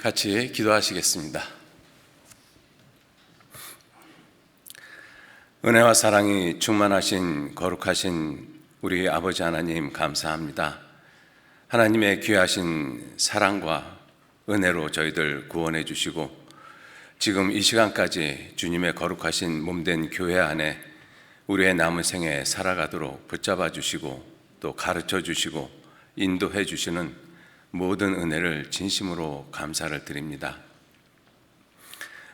같이 기도하시겠습니다. 은혜와 사랑이 충만하신 거룩하신 우리 아버지 하나님 감사합니다. 하나님의 귀하신 사랑과 은혜로 저희들 구원해 주시고 지금 이 시간까지 주님의 거룩하신 몸된 교회 안에 우리의 남은 생에 살아가도록 붙잡아 주시고 또 가르쳐 주시고 인도해 주시는 모든 은혜를 진심으로 감사를 드립니다.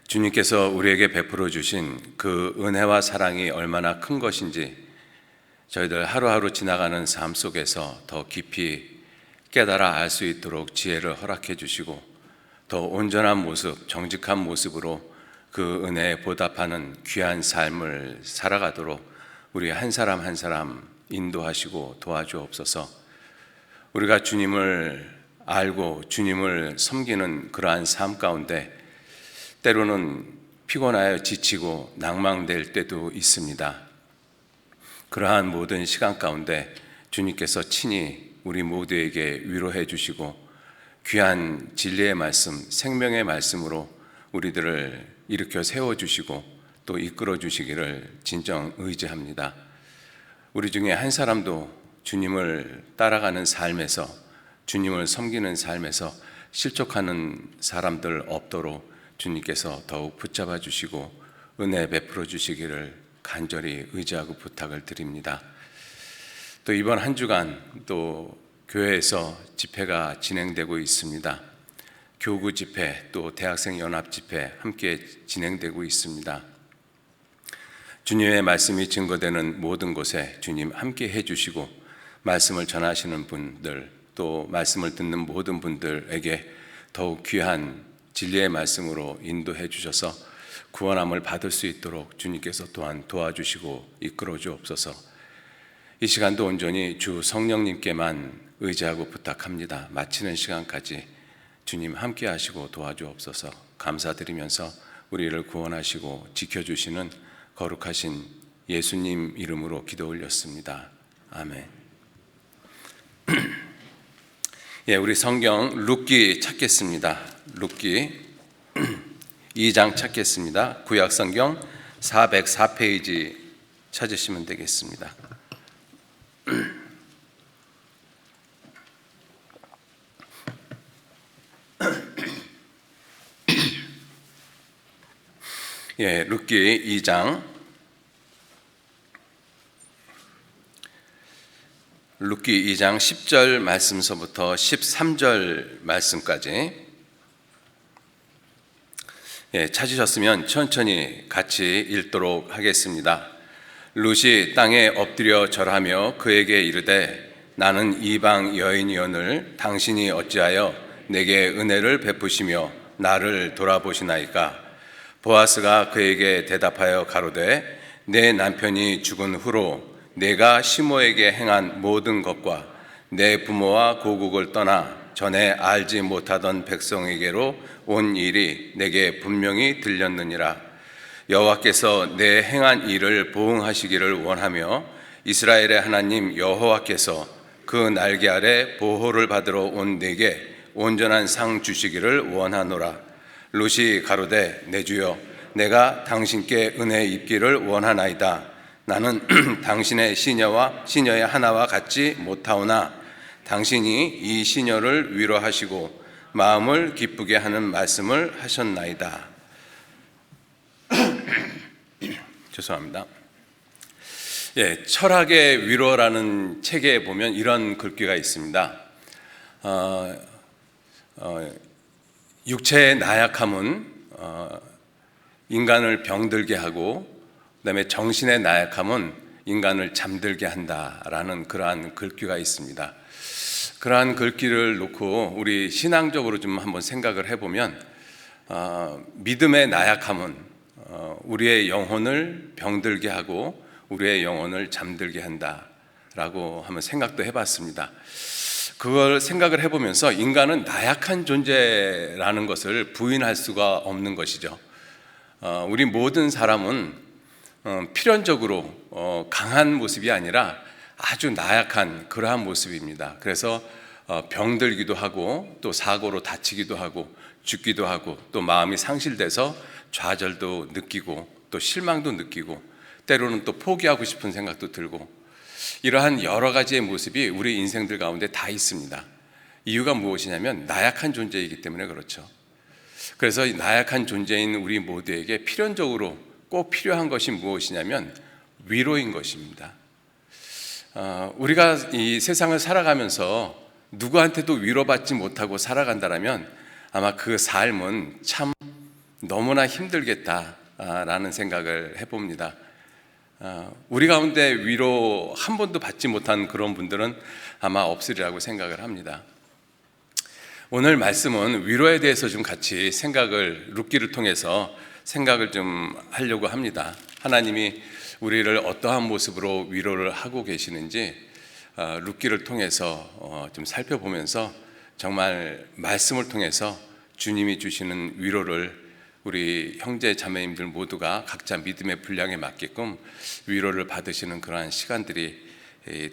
주님께서 우리에게 베풀어 주신 그 은혜와 사랑이 얼마나 큰 것인지 저희들 하루하루 지나가는 삶 속에서 더 깊이 깨달아 알 수 있도록 지혜를 허락해 주시고 더 온전한 모습, 정직한 모습으로 그 은혜에 보답하는 귀한 삶을 살아가도록 우리 한 사람 한 사람 인도하시고 도와주옵소서. 우리가 주님을 알고 주님을 섬기는 그러한 삶 가운데 때로는 피곤하여 지치고 낭망될 때도 있습니다. 그러한 모든 시간 가운데 주님께서 친히 우리 모두에게 위로해 주시고 귀한 진리의 말씀, 생명의 말씀으로 우리들을 일으켜 세워주시고 또 이끌어 주시기를 진정 의지합니다. 우리 중에 한 사람도 주님을 따라가는 삶에서 주님을 섬기는 삶에서 실족하는 사람들 없도록 주님께서 더욱 붙잡아 주시고 은혜 베풀어 주시기를 간절히 의지하고 부탁을 드립니다. 또 이번 한 주간 또 교회에서 집회가 진행되고 있습니다. 교구 집회 또 대학생 연합 집회 함께 진행되고 있습니다. 주님의 말씀이 증거되는 모든 곳에 주님 함께 해주시고 말씀을 전하시는 분들 또 말씀을 듣는 모든 분들에게 더욱 귀한 진리의 말씀으로 인도해 주셔서 구원함을 받을 수 있도록 주님께서 또한 도와주시고 이끌어 주옵소서. 이 시간도 온전히 주 성령님께만 의지하고 부탁합니다. 마치는 시간까지 주님 함께 하시고 도와주옵소서. 감사드리면서 우리를 구원하시고 지켜주시는 거룩하신 예수님 이름으로 기도 올렸습니다. 아멘. 우리 성경 룻기 찾겠습니다. 룻기 2장 찾겠습니다. 구약 성경 404페이지 찾으시면 되겠습니다. 룻기 2장 룻기 2장 10절 말씀서부터 13절 말씀까지 찾으셨으면 천천히 같이 읽도록 하겠습니다. 룻이 땅에 엎드려 절하며 그에게 이르되 나는 이방 여인이오늘 당신이 어찌하여 내게 은혜를 베푸시며 나를 돌아보시나이까. 보아스가 그에게 대답하여 가로되 내 남편이 죽은 후로 내가 시모에게 행한 모든 것과 내 부모와 고국을 떠나 전에 알지 못하던 백성에게로 온 일이 내게 분명히 들렸느니라. 여호와께서 내 행한 일을 보응하시기를 원하며 이스라엘의 하나님 여호와께서 그 날개 아래 보호를 받으러 온 내게 온전한 상 주시기를 원하노라. 룻이 가로되 내 주여 내가 당신께 은혜 입기를 원하나이다. 나는 당신의 시녀의 하나와 같지 못하오나 당신이 이 시녀를 위로하시고 마음을 기쁘게 하는 말씀을 하셨나이다. 죄송합니다. 철학의 위로라는 책에 보면 이런 글귀가 있습니다. 육체의 나약함은 인간을 병들게 하고 그다음에 정신의 나약함은 인간을 잠들게 한다라는 그러한 글귀가 있습니다. 그러한 글귀를 놓고 우리 신앙적으로 좀 한번 생각을 해보면 믿음의 나약함은 우리의 영혼을 병들게 하고 우리의 영혼을 잠들게 한다라고 한번 생각도 해봤습니다. 그걸 생각을 해보면서 인간은 나약한 존재라는 것을 부인할 수가 없는 것이죠. 우리 모든 사람은 필연적으로 강한 모습이 아니라 아주 나약한 그러한 모습입니다. 그래서 병들기도 하고 또 사고로 다치기도 하고 죽기도 하고 또 마음이 상실돼서 좌절도 느끼고 또 실망도 느끼고 때로는 또 포기하고 싶은 생각도 들고 이러한 여러 가지의 모습이 우리 인생들 가운데 다 있습니다. 이유가 무엇이냐면 나약한 존재이기 때문에 그렇죠. 그래서 이 나약한 존재인 우리 모두에게 필연적으로 꼭 필요한 것이 무엇이냐면 위로인 것입니다. 우리가 이 세상을 살아가면서 누구한테도 위로받지 못하고 살아간다면 아마 그 삶은 참 너무나 힘들겠다라는 생각을 해봅니다. 우리 가운데 위로 한 번도 받지 못한 그런 분들은 아마 없으리라고 생각을 합니다. 오늘 말씀은 위로에 대해서 좀 같이 룻기를 통해서 생각을 좀 하려고 합니다. 하나님이 우리를 어떠한 모습으로 위로를 하고 계시는지 룻기를 통해서 좀 살펴보면서 정말 말씀을 통해서 주님이 주시는 위로를 우리 형제 자매님들 모두가 각자 믿음의 분량에 맞게끔 위로를 받으시는 그러한 시간들이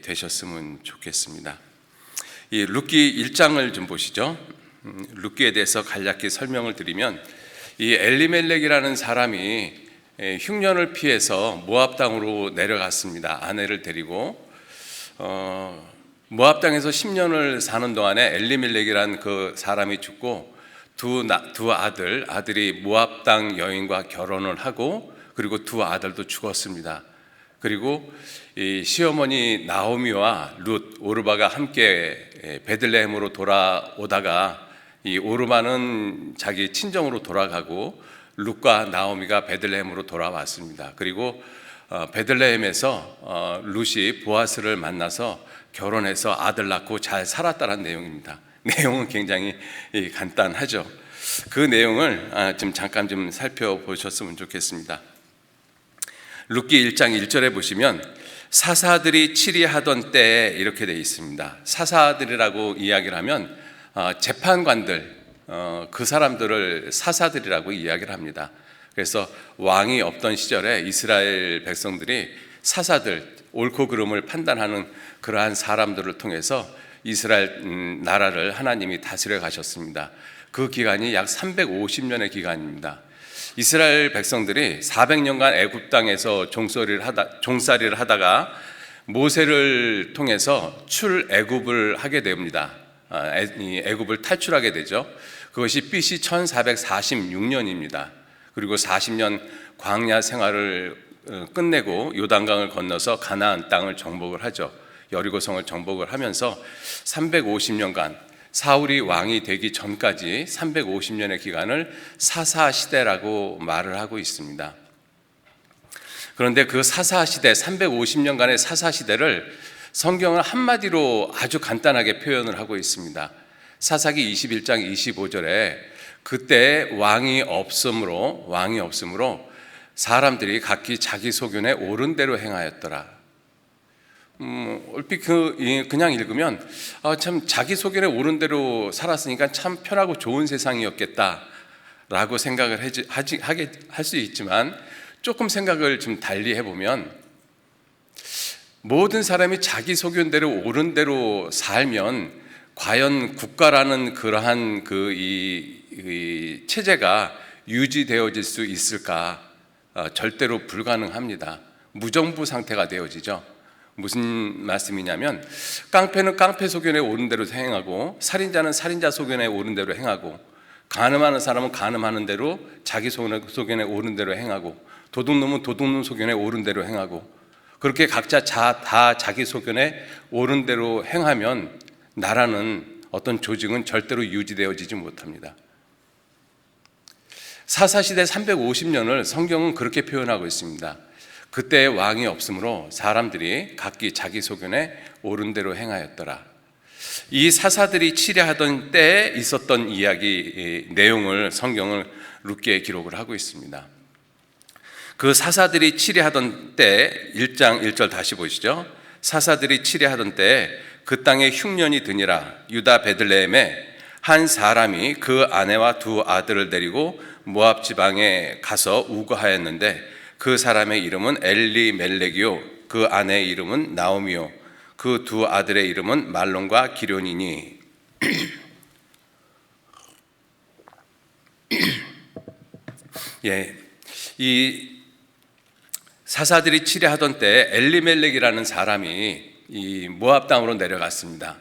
되셨으면 좋겠습니다. 이 룻기 1장을 좀 보시죠. 룻기에 대해서 간략히 설명을 드리면 이 엘리멜렉이라는 사람이 흉년을 피해서 모압 땅으로 내려갔습니다. 아내를 데리고 모압 땅에서 10년을 사는 동안에 엘리멜렉이라는 그 사람이 죽고 두 아들이 모압 땅 여인과 결혼을 하고 그리고 두 아들도 죽었습니다. 그리고 이 시어머니 나오미와 룻, 오르바가 함께 베들레헴으로 돌아오다가 이 오르바는 자기 친정으로 돌아가고 룻과 나오미가 베들레헴으로 돌아왔습니다. 그리고 베들레헴에서 룻이 보아스를 만나서 결혼해서 아들 낳고 잘 살았다는 내용입니다. 내용은 굉장히 간단하죠. 그 내용을 좀 잠깐 좀 살펴보셨으면 좋겠습니다. 룻기 1장 1절에 보시면 사사들이 치리하던 때에 이렇게 되어 있습니다. 사사들이라고 이야기를 하면 재판관들, 그 사람들을 사사들이라고 이야기를 합니다. 그래서 왕이 없던 시절에 이스라엘 백성들이 사사들, 옳고 그름을 판단하는 그러한 사람들을 통해서 이스라엘 나라를 하나님이 다스려 가셨습니다. 그 기간이 약 350년의 기간입니다. 이스라엘 백성들이 400년간 애굽 땅에서 종살이를 하다가 모세를 통해서 출애굽을 하게 됩니다. 애굽을 탈출하게 되죠. 그것이 BC 1446년입니다. 그리고 40년 광야 생활을 끝내고 요단강을 건너서 가나안 땅을 정복을 하죠. 여리고성을 정복을 하면서 350년간 사울이 왕이 되기 전까지 350년의 기간을 사사시대라고 말을 하고 있습니다. 그런데 그 사사시대, 350년간의 사사시대를 성경은 한마디로 아주 간단하게 표현을 하고 있습니다. 사사기 21장 25절에 그때 왕이 없으므로 사람들이 각기 자기 소견에 옳은 대로 행하였더라. 얼핏 그냥 읽으면 참 자기 소견에 옳은 대로 살았으니까 참 편하고 좋은 세상이었겠다라고 생각을 할 수 있지만 조금 생각을 좀 달리 해보면 모든 사람이 자기 소견대로 옳은 대로 살면 과연 국가라는 그러한 이 체제가 유지되어질 수 있을까? 절대로 불가능합니다. 무정부 상태가 되어지죠. 무슨 말씀이냐면 깡패는 깡패 소견에 옳은 대로 행하고 살인자는 살인자 소견에 옳은 대로 행하고 간음하는 사람은 간음하는 대로 자기 소견에 옳은 대로 행하고 도둑놈은 도둑놈 소견에 옳은 대로 행하고 그렇게 각자 다 자기 소견에 옳은 대로 행하면 나라는 어떤 조직은 절대로 유지되어지지 못합니다. 사사시대 350년을 성경은 그렇게 표현하고 있습니다. 그때 왕이 없으므로 사람들이 각기 자기 소견에 옳은 대로 행하였더라. 이 사사들이 치려하던 때에 있었던 이야기 내용을 성경은 룻기에 기록을 하고 있습니다. 그 사사들이 치려하던 때 1장 1절 다시 보시죠. 사사들이 치려하던 때에 그 땅에 흉년이 드니라. 유다 베들레헴에 한 사람이 그 아내와 두 아들을 데리고 모압 지방에 가서 우거하였는데 그 사람의 이름은 엘리멜렉이요 그 아내의 이름은 나오미요 그 두 아들의 이름은 말론과 기련이니 예, 이 사사들이 치레하던 때 엘리멜렉이라는 사람이 이 모압 땅으로 내려갔습니다.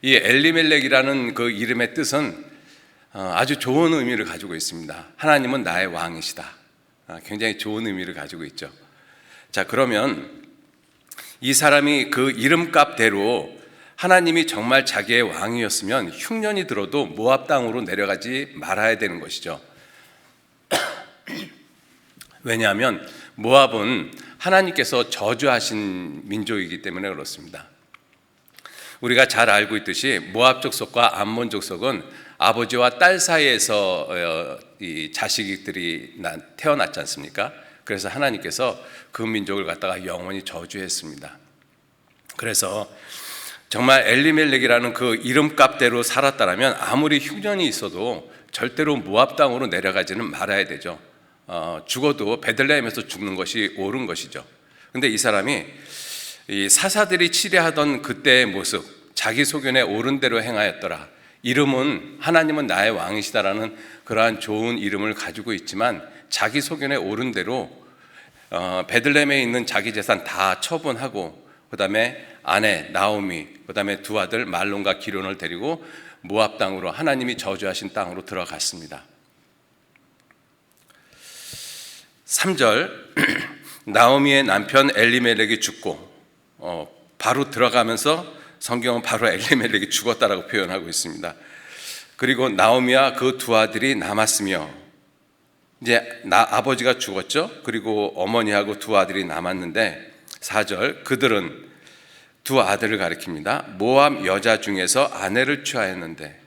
이 엘리멜렉이라는 그 이름의 뜻은 아주 좋은 의미를 가지고 있습니다. 하나님은 나의 왕이시다. 굉장히 좋은 의미를 가지고 있죠. 자, 그러면 이 사람이 그 이름값대로 하나님이 정말 자기의 왕이었으면 흉년이 들어도 모압 땅으로 내려가지 말아야 되는 것이죠. 왜냐하면 모압은 하나님께서 저주하신 민족이기 때문에 그렇습니다. 우리가 잘 알고 있듯이 모압 족속과 암몬 족속은 아버지와 딸 사이에서 이 자식들이 태어났지 않습니까? 그래서 하나님께서 그 민족을 갖다가 영원히 저주했습니다. 그래서 정말 엘리멜렉이라는 그 이름값대로 살았다면 아무리 흉년이 있어도 절대로 모압 땅으로 내려가지는 말아야 되죠. 죽어도 베들레헴에서 죽는 것이 옳은 것이죠. 근데 이 사람이 이 사사들이 치레하던 그때의 모습, 자기 소견에 옳은 대로 행하였더라. 이름은 하나님은 나의 왕이시다라는 그러한 좋은 이름을 가지고 있지만 자기 소견에 옳은 대로 베들레헴에 있는 자기 재산 다 처분하고 그 다음에 아내 나오미, 그 다음에 두 아들 말론과 기론을 데리고 모압 땅으로 하나님이 저주하신 땅으로 들어갔습니다. 3절 나오미의 남편 엘리멜렉이 죽고 바로 들어가면서 성경은 바로 엘리멜렉이 죽었다라고 표현하고 있습니다. 그리고 나오미와 그 두 아들이 남았으며 이제 아버지가 죽었죠. 그리고 어머니하고 두 아들이 남았는데 4절 그들은 두 아들을 가리킵니다. 모압 여자 중에서 아내를 취하였는데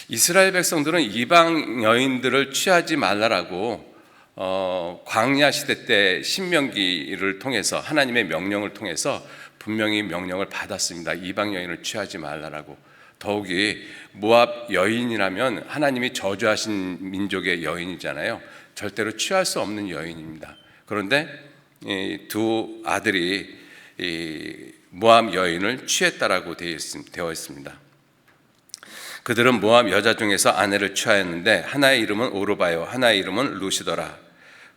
이스라엘 백성들은 이방 여인들을 취하지 말라라고 광야 시대 때 신명기를 통해서 하나님의 명령을 통해서 분명히 명령을 받았습니다. 이방 여인을 취하지 말라라고. 더욱이 모압 여인이라면 하나님이 저주하신 민족의 여인이잖아요. 절대로 취할 수 없는 여인입니다. 그런데 이 두 아들이 이 모압 여인을 취했다라고 되어 있습니다. 그들은 모압 여자 중에서 아내를 취하였는데 하나의 이름은 오르바요 하나의 이름은 루시더라.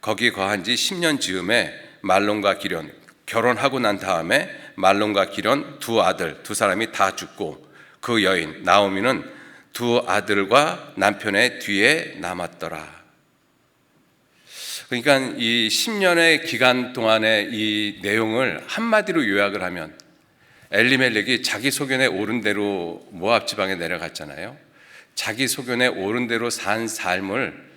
거기 거한 지 10년 즈음에 말론과 기련 결혼하고 난 다음에 말론과 기련 두 아들 두 사람이 다 죽고 그 여인 나오미는 두 아들과 남편의 뒤에 남았더라. 그러니까 이 10년의 기간 동안의 이 내용을 한마디로 요약을 하면 엘리멜렉이 자기 소견에 옳은 대로 모압 지방에 내려갔잖아요. 자기 소견에 옳은 대로 산 삶을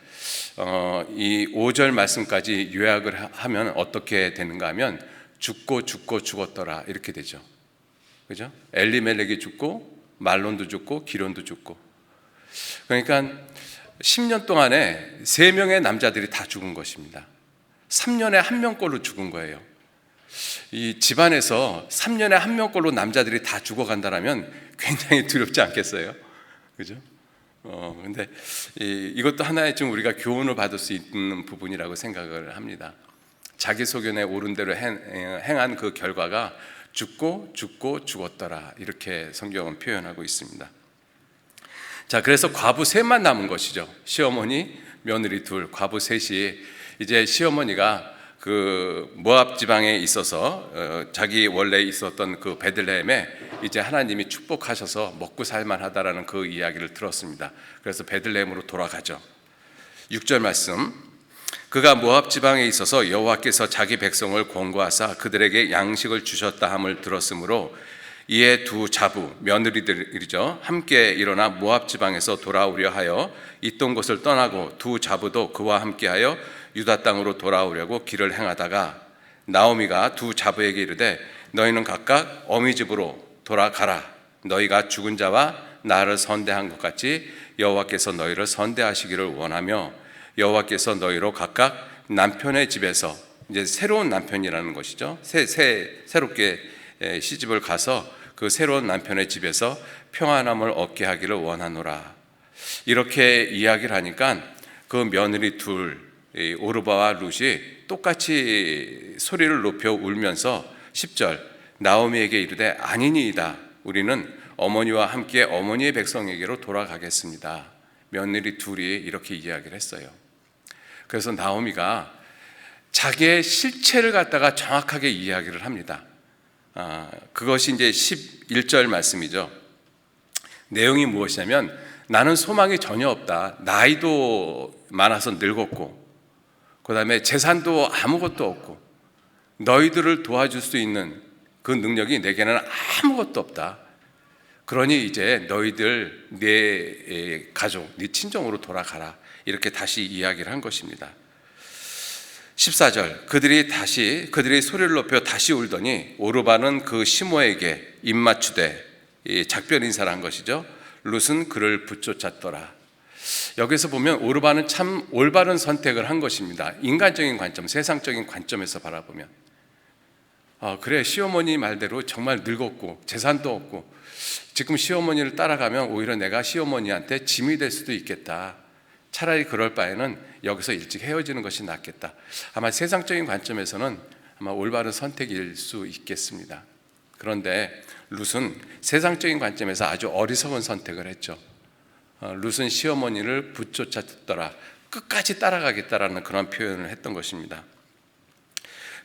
이 5절 말씀까지 요약을 하면 어떻게 되는가 하면 죽고 죽었더라 이렇게 되죠. 그죠? 엘리멜렉이 죽고 말론도 죽고 기론도 죽고. 그러니까 10년 동안에 3명의 남자들이 다 죽은 것입니다. 3년에 1명꼴로 죽은 거예요. 이 집안에서 3년에 1명꼴로 남자들이 다 죽어간다라면 굉장히 두렵지 않겠어요? 그죠? 근데 이것도 하나의 좀 우리가 교훈을 받을 수 있는 부분이라고 생각을 합니다. 자기 소견에 옳은 대로 행한 그 결과가 죽고 죽었더라 이렇게 성경은 표현하고 있습니다. 자, 그래서 과부 셋만 남은 것이죠. 시어머니, 며느리 둘, 과부 셋이 이제 시어머니가 그 모압 지방에 있어서 자기 원래 있었던 그 베들레헴에 이제 하나님이 축복하셔서 먹고 살만하다라는 그 이야기를 들었습니다. 그래서 베들레헴으로 돌아가죠. 6절 말씀. 그가 모압 지방에 있어서 여호와께서 자기 백성을 권고하사 그들에게 양식을 주셨다 함을 들었으므로 이에 두 자부 며느리들이죠 함께 일어나 모압 지방에서 돌아오려 하여 있던 곳을 떠나고 두 자부도 그와 함께하여 유다 땅으로 돌아오려고 길을 행하다가 나오미가 두 자부에게 이르되 너희는 각각 어미 집으로 돌아가라. 너희가 죽은 자와 나를 선대한 것 같이 여호와께서 너희를 선대하시기를 원하며 여호와께서 너희로 각각 남편의 집에서 이제 새로운 남편이라는 것이죠. 새롭게 시집을 가서 그 새로운 남편의 집에서 평안함을 얻게 하기를 원하노라. 이렇게 이야기를 하니까 그 며느리 둘 오르바와 룻이 똑같이 소리를 높여 울면서 10절 나오미에게 이르되 아니니이다. 우리는 어머니와 함께 어머니의 백성에게로 돌아가겠습니다. 며느리 둘이 이렇게 이야기를 했어요. 그래서 나오미가 자기의 실체를 갖다가 정확하게 이야기를 합니다. 그것이 이제 11절 말씀이죠. 내용이 무엇이냐면 나는 소망이 전혀 없다. 나이도 많아서 늙었고 그 다음에 재산도 아무것도 없고 너희들을 도와줄 수 있는 그 능력이 내게는 아무것도 없다. 그러니 이제 너희들 네 가족, 네 친정으로 돌아가라. 이렇게 다시 이야기를 한 것입니다. 14절 그들이 소리를 높여 다시 울더니 오르바는 그 시모에게 입맞추되 작별 인사를 한 것이죠. 룻은 그를 붙쫓았더라. 여기서 보면 오르바는 참 올바른 선택을 한 것입니다. 인간적인 관점, 세상적인 관점에서 바라보면 그래, 시어머니 말대로 정말 늙었고 재산도 없고 지금 시어머니를 따라가면 오히려 내가 시어머니한테 짐이 될 수도 있겠다. 차라리 그럴 바에는 여기서 일찍 헤어지는 것이 낫겠다. 아마 세상적인 관점에서는 아마 올바른 선택일 수 있겠습니다. 그런데 룻은 세상적인 관점에서 아주 어리석은 선택을 했죠. 룻은 시어머니를 붙쫓았더라. 끝까지 따라가겠다라는 그런 표현을 했던 것입니다.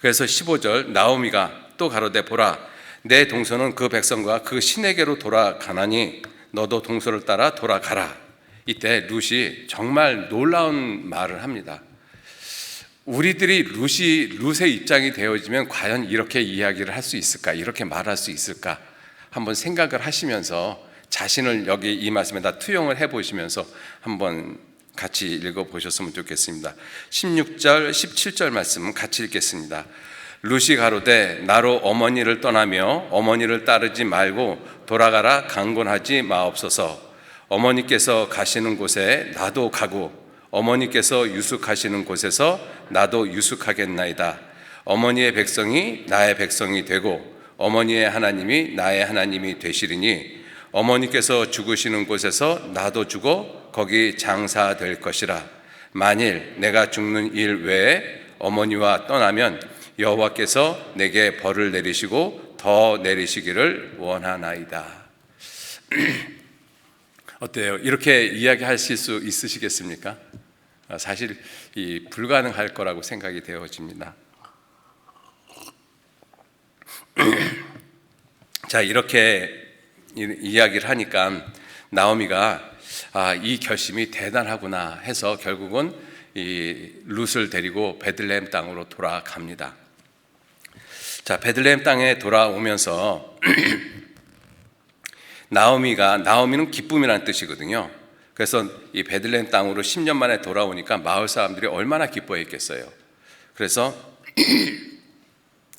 그래서 15절 나오미가 또 가로되 보라 내 동서는 그 백성과 그 신에게로 돌아가나니 너도 동서를 따라 돌아가라. 이때 룻이 정말 놀라운 말을 합니다. 우리들이 룻의 입장이 되어지면 과연 이렇게 이야기를 할 수 있을까? 이렇게 말할 수 있을까? 한번 생각을 하시면서 자신을 여기 이 말씀에다 투영을 해보시면서 한번 같이 읽어보셨으면 좋겠습니다. 16절, 17절 말씀 같이 읽겠습니다. 룻이 가로되 나로 어머니를 떠나며 어머니를 따르지 말고 돌아가라 강권하지 마옵소서. 어머니께서 가시는 곳에 나도 가고 어머니께서 유숙하시는 곳에서 나도 유숙하겠나이다. 어머니의 백성이 나의 백성이 되고 어머니의 하나님이 나의 하나님이 되시리니 어머니께서 죽으시는 곳에서 나도 죽어 거기 장사될 것이라. 만일 내가 죽는 일 외에 어머니와 떠나면 여호와께서 내게 벌을 내리시고 더 내리시기를 원하나이다. 어때요? 이렇게 이야기하실 수 있으시겠습니까? 사실 불가능할 거라고 생각이 되어집니다. 자, 이렇게 이야기를 하니까 나오미가 이 결심이 대단하구나 해서 결국은 이 룻을 데리고 베들레헴 땅으로 돌아갑니다. 자, 베들레헴 땅에 돌아오면서 나오미는 기쁨이라는 뜻이거든요. 그래서 이 베들레헴 땅으로 10년 만에 돌아오니까 마을 사람들이 얼마나 기뻐했겠어요. 그래서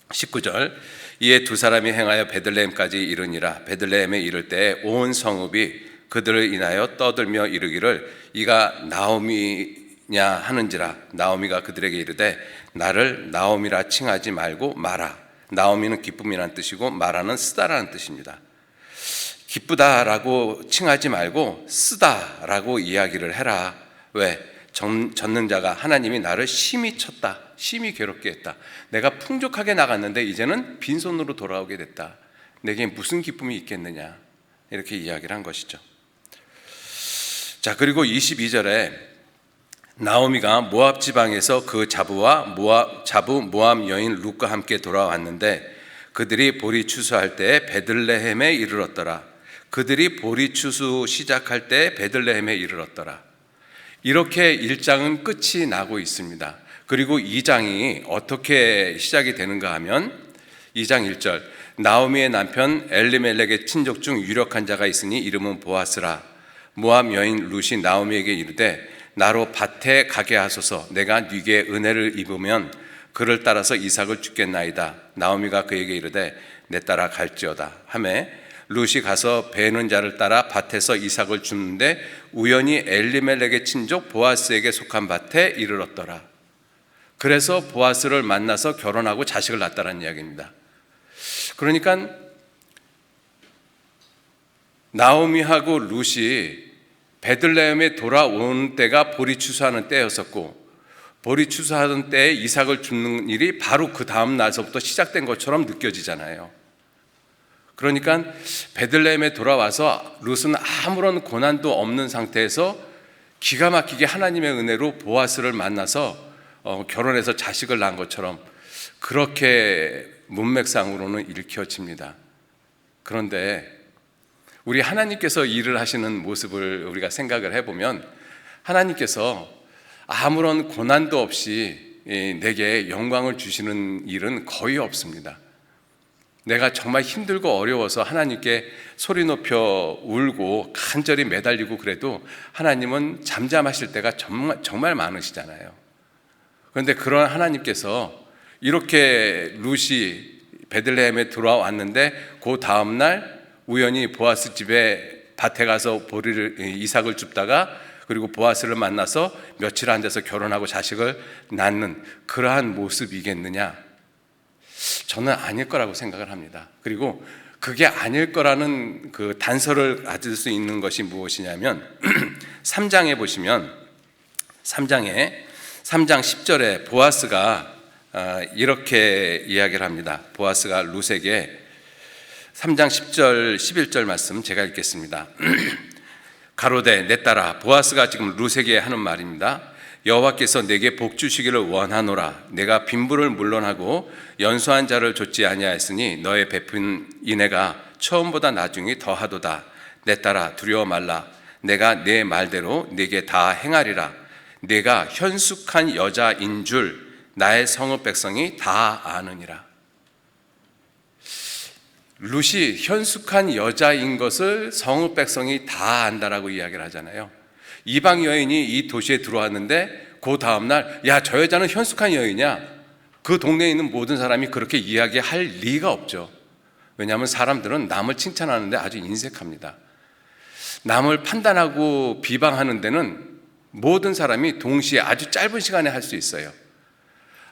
19절 이에 두 사람이 행하여 베들레헴까지 이르니라. 베들레헴에 이를 때 온 성읍이 그들을 인하여 떠들며 이르기를 이가 나오미냐 하는지라. 나오미가 그들에게 이르되 나를 나오미라 칭하지 말고 마라. 나오미는 기쁨이라는 뜻이고 마라는 쓰다라는 뜻입니다. 기쁘다라고 칭하지 말고 쓰다라고 이야기를 해라. 왜? 젖는 자가 하나님이 나를 심히 쳤다, 심히 괴롭게 했다. 내가 풍족하게 나갔는데 이제는 빈손으로 돌아오게 됐다. 내게 무슨 기쁨이 있겠느냐, 이렇게 이야기를 한 것이죠. 자, 그리고 22절에 나오미가 모압 지방에서 그 자부 모압 여인 룻과 함께 돌아왔는데 그들이 보리 추수할 때 베들레헴에 이르렀더라. 그들이 보리 추수 시작할 때 베들레헴에 이르렀더라. 이렇게 1장은 끝이 나고 있습니다. 그리고 2장이 어떻게 시작이 되는가 하면 2장 1절 나오미의 남편 엘리멜렉의 친족 중 유력한 자가 있으니 이름은 보아스라. 모압 여인 룻이 나오미에게 이르되 나로 밭에 가게 하소서. 내가 네게 은혜를 입으면 그를 따라서 이삭을 주겠나이다. 나오미가 그에게 이르되 내 따라 갈지어다 하매 룻이 가서 베는 자를 따라 밭에서 이삭을 줍는데 우연히 엘리멜렉의 친족 보아스에게 속한 밭에 이르렀더라. 그래서 보아스를 만나서 결혼하고 자식을 낳았다는 이야기입니다. 그러니까 나오미하고 룻이 베들레헴에 돌아온 때가 보리 추수하는 때였었고 보리 추수하던 때에 이삭을 줍는 일이 바로 그 다음 날서부터 시작된 것처럼 느껴지잖아요. 그러니까 베들레헴에 돌아와서 룻은 아무런 고난도 없는 상태에서 기가 막히게 하나님의 은혜로 보아스를 만나서 결혼해서 자식을 낳은 것처럼 그렇게 문맥상으로는 읽혀집니다. 그런데 우리 하나님께서 일을 하시는 모습을 우리가 생각을 해보면 하나님께서 아무런 고난도 없이 내게 영광을 주시는 일은 거의 없습니다. 내가 정말 힘들고 어려워서 하나님께 소리 높여 울고 간절히 매달리고 그래도 하나님은 잠잠하실 때가 정말 많으시잖아요. 그런데 그런 하나님께서 이렇게 룻이 베들레헴에 들어왔는데 그 다음날 우연히 보아스 집에 밭에 가서 이삭을 줍다가 그리고 보아스를 만나서 며칠 앉아서 결혼하고 자식을 낳는 그러한 모습이겠느냐? 저는 아닐 거라고 생각을 합니다. 그리고 그게 아닐 거라는 그 단서를 가질 수 있는 것이 무엇이냐면 3장에 보시면 3장 10절에 보아스가 이렇게 이야기를 합니다. 보아스가 룻에게 3장 10절 11절 말씀 제가 읽겠습니다. 가로되 내 딸아, 보아스가 지금 룻에게 하는 말입니다. 여호와께서 내게 복 주시기를 원하노라. 내가 빈부를 물론하고 연소한 자를 좇지 아니하였으니 너의 베푼 인애가 처음보다 나중이 더하도다. 내 딸아, 두려워 말라. 내가 내 말대로 네게 다 행하리라. 내가 현숙한 여자인 줄 나의 성읍 백성이 다 아느니라. 룻이 현숙한 여자인 것을 성읍 백성이 다 안다라고 이야기를 하잖아요. 이방 여인이 이 도시에 들어왔는데 그 다음날 야, 저 여자는 현숙한 여인이야. 그 동네에 있는 모든 사람이 그렇게 이야기할 리가 없죠. 왜냐하면 사람들은 남을 칭찬하는데 아주 인색합니다. 남을 판단하고 비방하는 데는 모든 사람이 동시에 아주 짧은 시간에 할 수 있어요.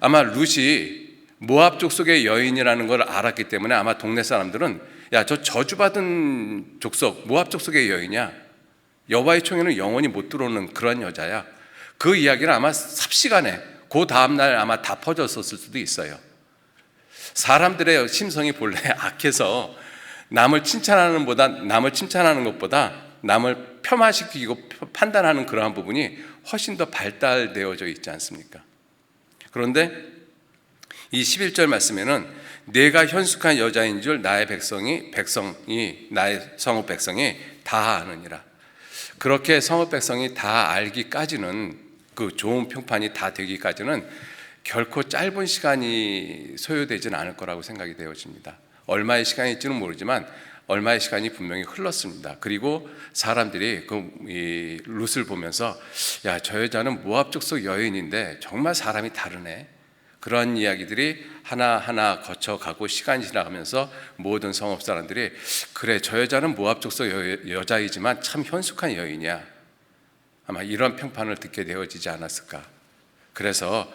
아마 룻이 모압 족속의 여인이라는 걸 알았기 때문에 아마 동네 사람들은 야, 저 저주받은 족속, 모압 족속의 여인이야. 여호와의 총에는 영원히 못 들어오는 그런 여자야. 그 이야기는 아마 삽시간에 그 다음날 아마 다 퍼졌었을 수도 있어요. 사람들의 심성이 본래 악해서 남을 칭찬하는 것보다 남을 폄하시키고 판단하는 그러한 부분이 훨씬 더 발달되어져 있지 않습니까? 그런데 이 11절 말씀에는 내가 현숙한 여자인 줄 나의 백성이 나의 성읍 백성이 다 아느니라. 그렇게 성읍 백성이 다 알기까지는, 그 좋은 평판이 다 되기까지는 결코 짧은 시간이 소요되지는 않을 거라고 생각이 되어집니다. 얼마의 시간일지는 모르지만 얼마의 시간이 분명히 흘렀습니다. 그리고 사람들이 이 룻을 보면서 야, 저 여자는 모압 족속 여인인데 정말 사람이 다르네. 그런 이야기들이 하나하나 거쳐가고 시간이 지나가면서 모든 성읍 사람들이 그래, 저 여자는 모압 족속 여자이지만 참 현숙한 여인이야. 아마 이런 평판을 듣게 되어지지 않았을까. 그래서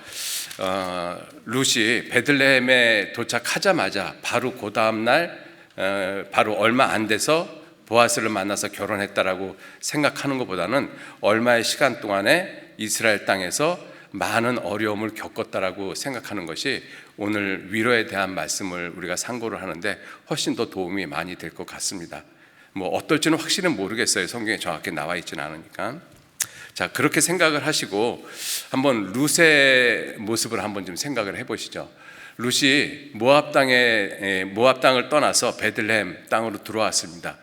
룻이 베들레헴에 도착하자마자 바로 그 다음날 바로 얼마 안 돼서 보아스를 만나서 결혼했다라고 생각하는 것보다는 얼마의 시간 동안에 이스라엘 땅에서 많은 어려움을 겪었다라고 생각하는 것이 오늘 위로에 대한 말씀을 우리가 상고를 하는데 훨씬 더 도움이 많이 될 것 같습니다. 뭐 어떨지는 확실히 모르겠어요. 성경에 정확히 나와 있지는 않으니까. 자, 그렇게 생각을 하시고 한번 룻의 모습을 한번 좀 생각을 해보시죠. 룻이 모압 땅을 떠나서 베들레헴 땅으로 들어왔습니다.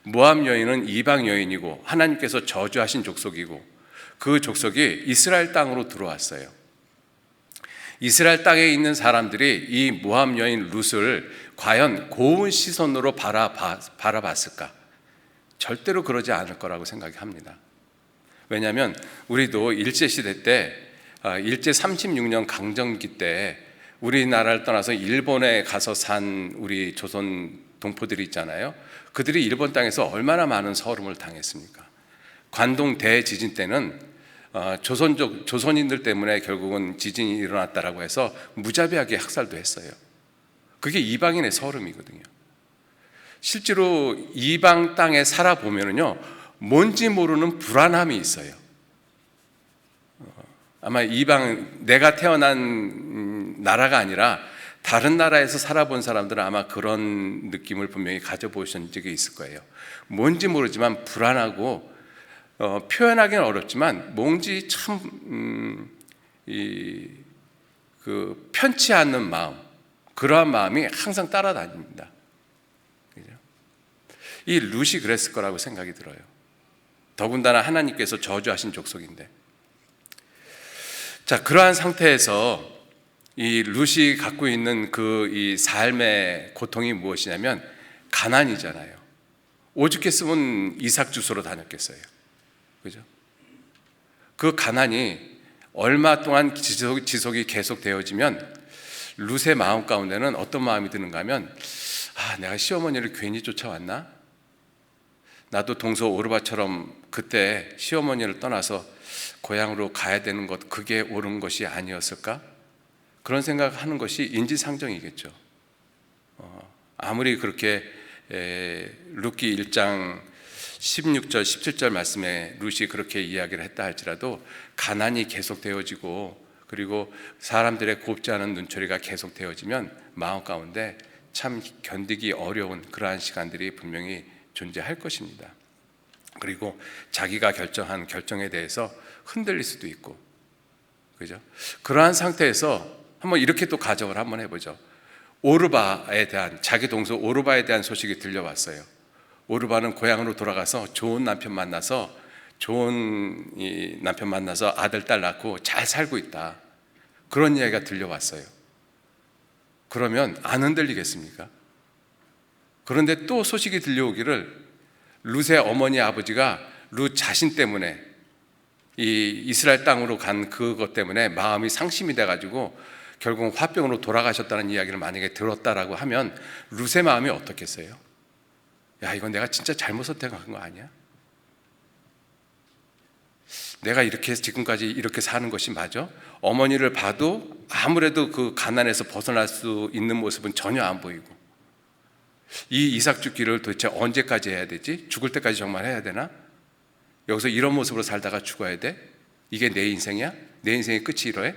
모압 여인은 이방 여인이고 하나님께서 저주하신 족속이고 그 족속이 이스라엘 땅으로 들어왔어요. 이스라엘 땅에 있는 사람들이 이 모압 여인 룻을 과연 고운 시선으로 바라봤을까? 절대로 그러지 않을 거라고 생각합니다. 왜냐하면 우리도 일제시대 때, 일제 36년 강점기 때 우리나라를 떠나서 일본에 가서 산 우리 조선 동포들이 있잖아요. 그들이 일본 땅에서 얼마나 많은 서름을 당했습니까? 관동 대지진 때는 조선인들 때문에 결국은 지진이 일어났다라고 해서 무자비하게 학살도 했어요. 그게 이방인의 서름이거든요. 실제로 이방 땅에 살아보면요, 뭔지 모르는 불안함이 있어요. 아마 내가 태어난 나라가 아니라 다른 나라에서 살아본 사람들은 아마 그런 느낌을 분명히 가져보신 적이 있을 거예요. 뭔지 모르지만 불안하고 표현하기는 어렵지만 뭔지 참 편치 않는 마음, 그러한 마음이 항상 따라다닙니다. 그죠? 이 룻이 그랬을 거라고 생각이 들어요. 더군다나 하나님께서 저주하신 족속인데, 자, 그러한 상태에서 이 룻이 갖고 있는 이 삶의 고통이 무엇이냐면 가난이잖아요. 오죽했으면 이삭 주소로 다녔겠어요. 그죠? 그 가난이 얼마 동안 지속이 계속 되어지면 룻의 마음 가운데는 어떤 마음이 드는가 하면, 내가 시어머니를 괜히 쫓아왔나? 나도 동서 오르바처럼 그때 시어머니를 떠나서 고향으로 가야 되는 것, 그게 옳은 것이 아니었을까? 그런 생각하는 것이 인지상정이겠죠. 아무리 그렇게 룻기 1장 16절 17절 말씀에 룻이 그렇게 이야기를 했다 할지라도 가난이 계속되어지고, 그리고 사람들의 곱지 않은 눈초리가 계속되어지면 마음 가운데 참 견디기 어려운 그러한 시간들이 분명히 존재할 것입니다. 그리고 자기가 결정한 결정에 대해서 흔들릴 수도 있고, 그죠? 그러한 상태에서 한번 이렇게 또 가정을 한번 해보죠. 오르바에 대한, 자기 동서 오르바에 대한 소식이 들려왔어요. 오르바는 고향으로 돌아가서 좋은 남편 만나서 아들, 딸 낳고 잘 살고 있다, 그런 이야기가 들려왔어요. 그러면 안 흔들리겠습니까? 그런데 또 소식이 들려오기를 룻의 어머니 아버지가 룻 자신 때문에 이 이스라엘 땅으로 간 그것 때문에 마음이 상심이 돼가지고 결국 화병으로 돌아가셨다는 이야기를 만약에 들었다라고 하면 룻의 마음이 어떻겠어요? 야, 이건 내가 진짜 잘못 선택한 거 아니야? 내가 이렇게 지금까지 이렇게 사는 것이 맞아? 어머니를 봐도 아무래도 그 가난에서 벗어날 수 있는 모습은 전혀 안 보이고, 이 이삭 죽기를 도대체 언제까지 해야 되지? 죽을 때까지 정말 해야 되나? 여기서 이런 모습으로 살다가 죽어야 돼? 이게 내 인생이야? 내 인생의 끝이 이러해?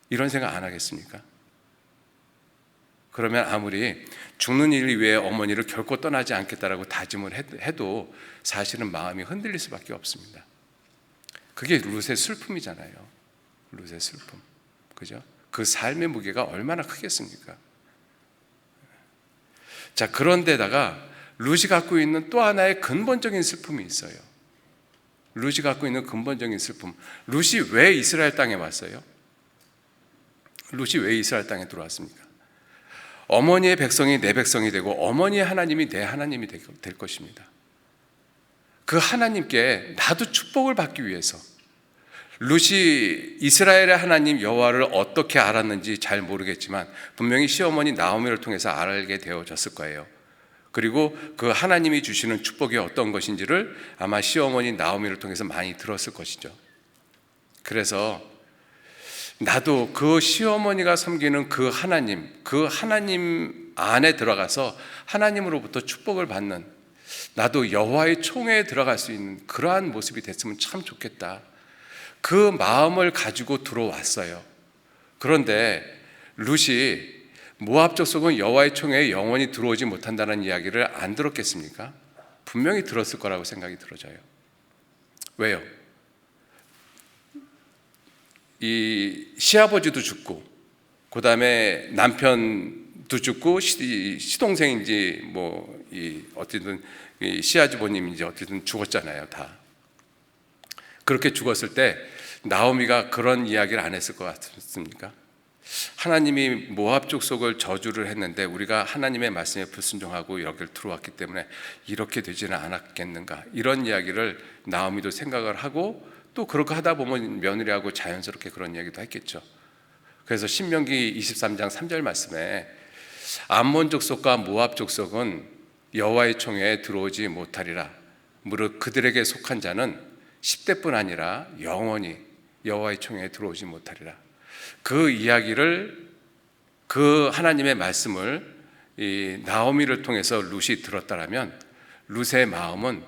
이런 생각 안 하겠습니까? 그러면 아무리 죽는 일을 위해 어머니를 결코 떠나지 않겠다라고 다짐을 해도 사실은 마음이 흔들릴 수밖에 없습니다. 그게 룻의 슬픔이잖아요. 룻의 슬픔, 그죠? 그 삶의 무게가 얼마나 크겠습니까? 자, 그런데다가 룻이 갖고 있는 또 하나의 근본적인 슬픔이 있어요. 룻이 갖고 있는 근본적인 슬픔. 룻이 왜 이스라엘 땅에 왔어요? 룻이 왜 이스라엘 땅에 들어왔습니까? 어머니의 백성이 내 백성이 되고 어머니의 하나님이 내 하나님이 될 것입니다. 그 하나님께 나도 축복을 받기 위해서, 룻이 이스라엘의 하나님 여호와를 어떻게 알았는지 잘 모르겠지만 분명히 시어머니 나오미를 통해서 알게 되어졌을 거예요. 그리고 그 하나님이 주시는 축복이 어떤 것인지를 아마 시어머니 나오미를 통해서 많이 들었을 것이죠. 그래서 나도 그 시어머니가 섬기는 그 하나님 안에 들어가서 하나님으로부터 축복을 받는, 나도 여호와의 총회에 들어갈 수 있는 그러한 모습이 됐으면 참 좋겠다, 그 마음을 가지고 들어왔어요. 그런데 룻이 모압 족속은 여호와의 총회에 영원히 들어오지 못한다는 이야기를 안 들었겠습니까? 분명히 들었을 거라고 생각이 들어져요. 왜요? 이 시아버지도 죽고, 그 다음에 남편도 죽고, 시동생인지 어쨌든 시아주버님인지 어쨌든 죽었잖아요, 다. 그렇게 죽었을 때 나오미가 그런 이야기를 안 했을 것 같습니까? 하나님이 모압 족속을 저주를 했는데 우리가 하나님의 말씀에 불순종하고 여기를 들어왔기 때문에 이렇게 되지는 않았겠는가, 이런 이야기를 나오미도 생각을 하고, 또 그렇게 하다 보면 며느리하고 자연스럽게 그런 이야기도 했겠죠. 그래서 신명기 23장 3절 말씀에 암몬 족속과 모압 족속은 여호와의 총회에 들어오지 못하리라, 무릇 그들에게 속한 자는 10대뿐 아니라 영원히 여호와의 총회에 들어오지 못하리라. 그 이야기를, 그 하나님의 말씀을 이 나오미를 통해서 룻이 들었다라면 룻의 마음은,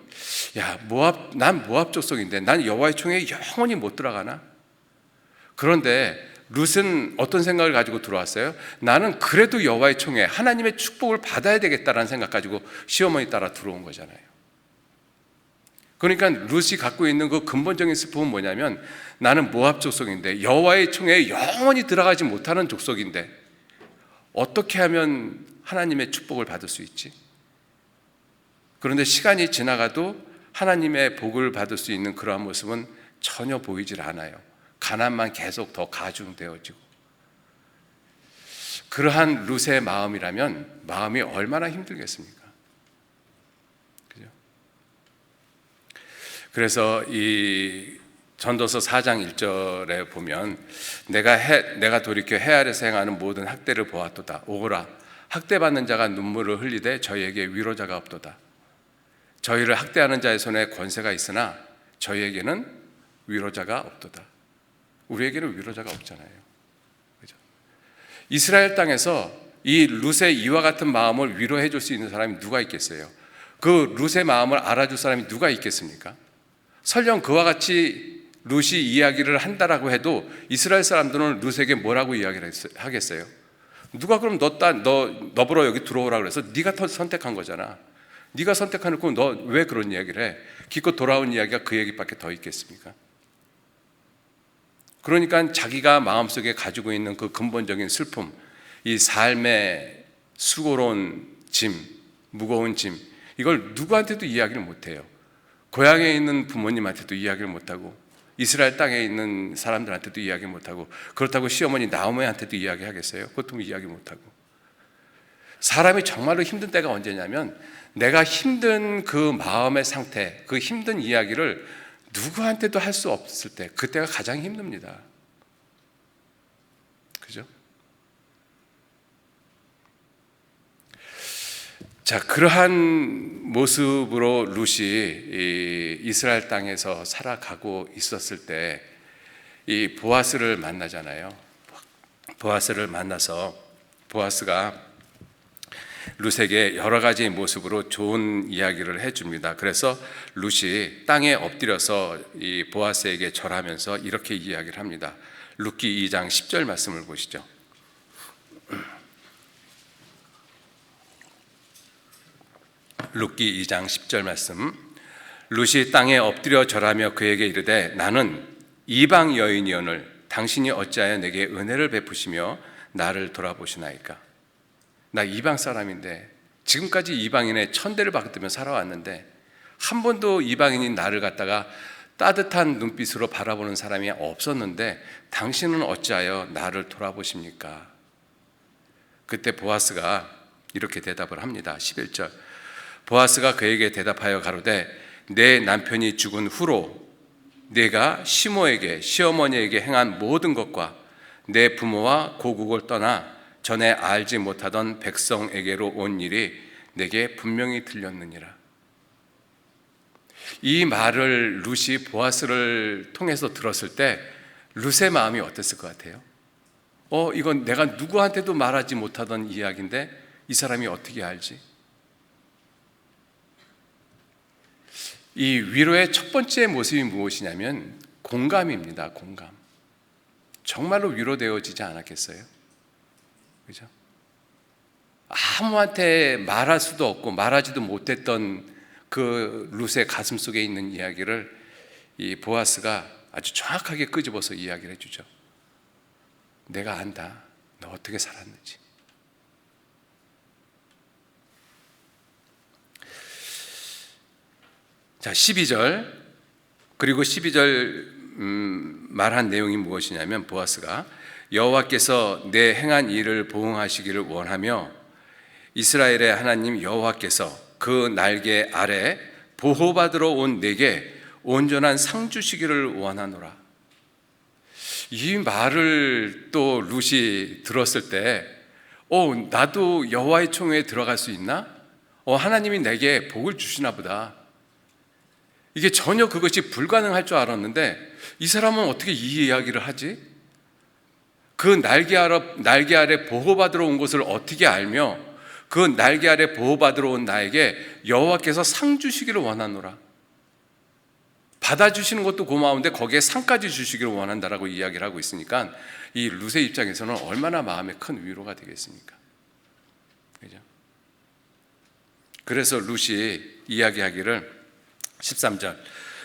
난 모압 족속인데 난 여호와의 총회에 영원히 못 들어가나? 그런데 룻은 어떤 생각을 가지고 들어왔어요? 나는 그래도 여호와의 총회, 하나님의 축복을 받아야 되겠다라는 생각 가지고 시어머니 따라 들어온 거잖아요. 그러니까 룻이 갖고 있는 그 근본적인 슬픔은 뭐냐면, 나는 모압 족속인데, 여호와의 총회에 영원히 들어가지 못하는 족속인데 어떻게 하면 하나님의 축복을 받을 수 있지? 그런데 시간이 지나가도 하나님의 복을 받을 수 있는 그러한 모습은 전혀 보이질 않아요. 가난만 계속 더 가중되어지고. 그러한 룻의 마음이라면 마음이 얼마나 힘들겠습니까? 그죠? 그래서 이 전도서 4장 1절에 보면, 내가 돌이켜 해 아래서 행하는 모든 학대를 보았도다. 오거라, 학대받는 자가 눈물을 흘리되 저희에게 위로자가 없도다. 저희를 학대하는 자의 손에 권세가 있으나 저희에게는 위로자가 없도다. 우리에게는 위로자가 없잖아요. 그죠? 이스라엘 땅에서 이 룻의 이와 같은 마음을 위로해 줄 수 있는 사람이 누가 있겠어요? 그 룻의 마음을 알아줄 사람이 누가 있겠습니까? 설령 그와 같이 룻이 이야기를 한다라고 해도 이스라엘 사람들은 룻에게 뭐라고 이야기를 하겠어요? 누가 그럼 너 보러 여기 들어오라 그래서 네가 선택한 거잖아. 네가 선택해놓고 너 왜 그런 이야기를 해? 기껏 돌아온 이야기가 그 얘기밖에 더 있겠습니까? 그러니까 자기가 마음속에 가지고 있는 그 근본적인 슬픔, 이 삶의 수고로운 짐, 무거운 짐, 이걸 누구한테도 이야기를 못해요. 고향에 있는 부모님한테도 이야기를 못하고, 이스라엘 땅에 있는 사람들한테도 이야기 못하고, 그렇다고 시어머니 나오미한테도 이야기하겠어요? 그것도 이야기 못하고. 사람이 정말로 힘든 때가 언제냐면, 내가 힘든 그 마음의 상태, 그 힘든 이야기를 누구한테도 할 수 없을 때, 그때가 가장 힘듭니다. 그죠? 자, 그러한 모습으로 룻이 이스라엘 땅에서 살아가고 있었을 때 이 보아스를 만나잖아요. 보아스를 만나서 보아스가 룻에게 여러 가지 모습으로 좋은 이야기를 해줍니다. 그래서 룻이 땅에 엎드려서 이 보아스에게 절하면서 이렇게 이야기를 합니다. 룻기 2장 10절 말씀을 보시죠. 룻기 2장 10절 말씀. 룻이 땅에 엎드려 절하며 그에게 이르되, 나는 이방 여인이오늘 당신이 어찌하여 내게 은혜를 베푸시며 나를 돌아보시나이까? 나 이방 사람인데, 지금까지 이방인의 천대를 받으며 살아왔는데 한 번도 이방인인 나를 갖다가 따뜻한 눈빛으로 바라보는 사람이 없었는데 당신은 어찌하여 나를 돌아보십니까? 그때 보아스가 이렇게 대답을 합니다. 11절. 보아스가 그에게 대답하여 가로되, 내 남편이 죽은 후로 내가 시모에게 시어머니에게 행한 모든 것과 내 부모와 고국을 떠나 전에 알지 못하던 백성에게로 온 일이 내게 분명히 들렸느니라. 이 말을 룻이 보아스를 통해서 들었을 때 룻의 마음이 어땠을 것 같아요? 이건 내가 누구한테도 말하지 못하던 이야기인데 이 사람이 어떻게 알지? 이 위로의 첫 번째 모습이 무엇이냐면 공감입니다. 공감. 정말로 위로되어지지 않았겠어요? 그죠? 아무한테 말할 수도 없고 말하지도 못했던 그 룻의 가슴 속에 있는 이야기를 이 보아스가 아주 정확하게 끄집어서 이야기를 해주죠. 내가 안다. 너 어떻게 살았는지. 자, 12절. 그리고 12절 말한 내용이 무엇이냐면 보아스가 여호와께서 내 행한 일을 보응하시기를 원하며 이스라엘의 하나님 여호와께서 그 날개 아래 보호받으러 온 내게 온전한 상 주시기를 원하노라. 이 말을 또 룻이 들었을 때 나도 여호와의 총회에 들어갈 수 있나? 하나님이 내게 복을 주시나 보다. 이게 전혀 그것이 불가능할 줄 알았는데 이 사람은 어떻게 이 이야기를 하지? 그 날개 아래 보호받으러 온 것을 어떻게 알며 그 날개 아래 보호받으러 온 나에게 여호와께서 상 주시기를 원하노라. 받아주시는 것도 고마운데 거기에 상까지 주시기를 원한다라고 이야기를 하고 있으니까 이 룻의 입장에서는 얼마나 마음에 큰 위로가 되겠습니까? 그죠? 그래서 룻이 이야기하기를 13절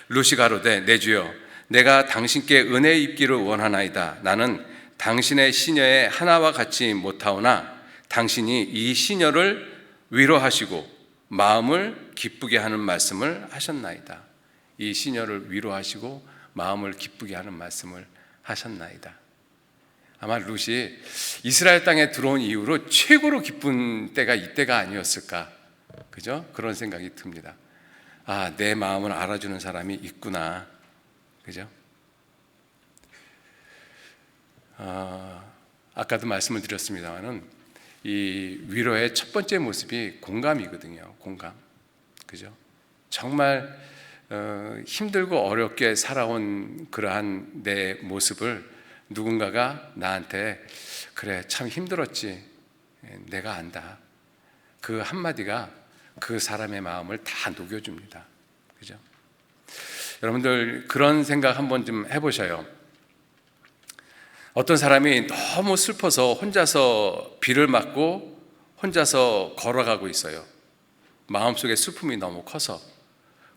룻이 가로되 내 주여 내가 당신께 은혜 입기를 원하나이다. 나는 당신의 시녀의 하나와 같이 못하오나 당신이 이 시녀를 위로하시고 마음을 기쁘게 하는 말씀을 하셨나이다. 이 시녀를 위로하시고 마음을 기쁘게 하는 말씀을 하셨나이다. 아마 룻이 이스라엘 땅에 들어온 이후로 최고로 기쁜 때가 이때가 아니었을까, 그죠? 그런 생각이 듭니다. 아, 내 마음을 알아주는 사람이 있구나, 그죠? 아까도 말씀을 드렸습니다만은 이 위로의 첫 번째 모습이 공감이거든요. 공감, 그죠? 정말 힘들고 어렵게 살아온 그러한 내 모습을 누군가가 나한테 그래 참 힘들었지, 내가 안다, 그 한마디가 그 사람의 마음을 다 녹여줍니다. 그죠? 여러분들 그런 생각 한번 좀 해보셔요. 어떤 사람이 너무 슬퍼서 혼자서 비를 맞고 혼자서 걸어가고 있어요. 마음속에 슬픔이 너무 커서.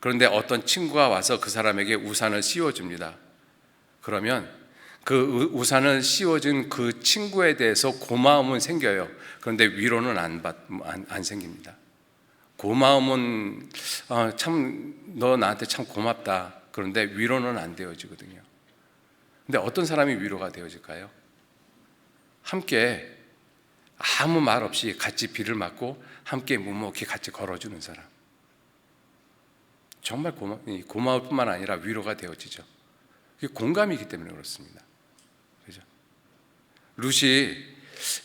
그런데 어떤 친구가 와서 그 사람에게 우산을 씌워줍니다. 그러면 그 우산을 씌워준 그 친구에 대해서 고마움은 생겨요. 그런데 위로는 안 생깁니다. 고마움은 참 너 나한테 참 고맙다. 그런데 위로는 안 되어지거든요. 근데 어떤 사람이 위로가 되어질까요? 함께 아무 말 없이 같이 비를 맞고 함께 묵묵히 같이 걸어주는 사람. 정말 고마울 뿐만 아니라 위로가 되어지죠. 그게 공감이기 때문에 그렇습니다. 그죠? 룻이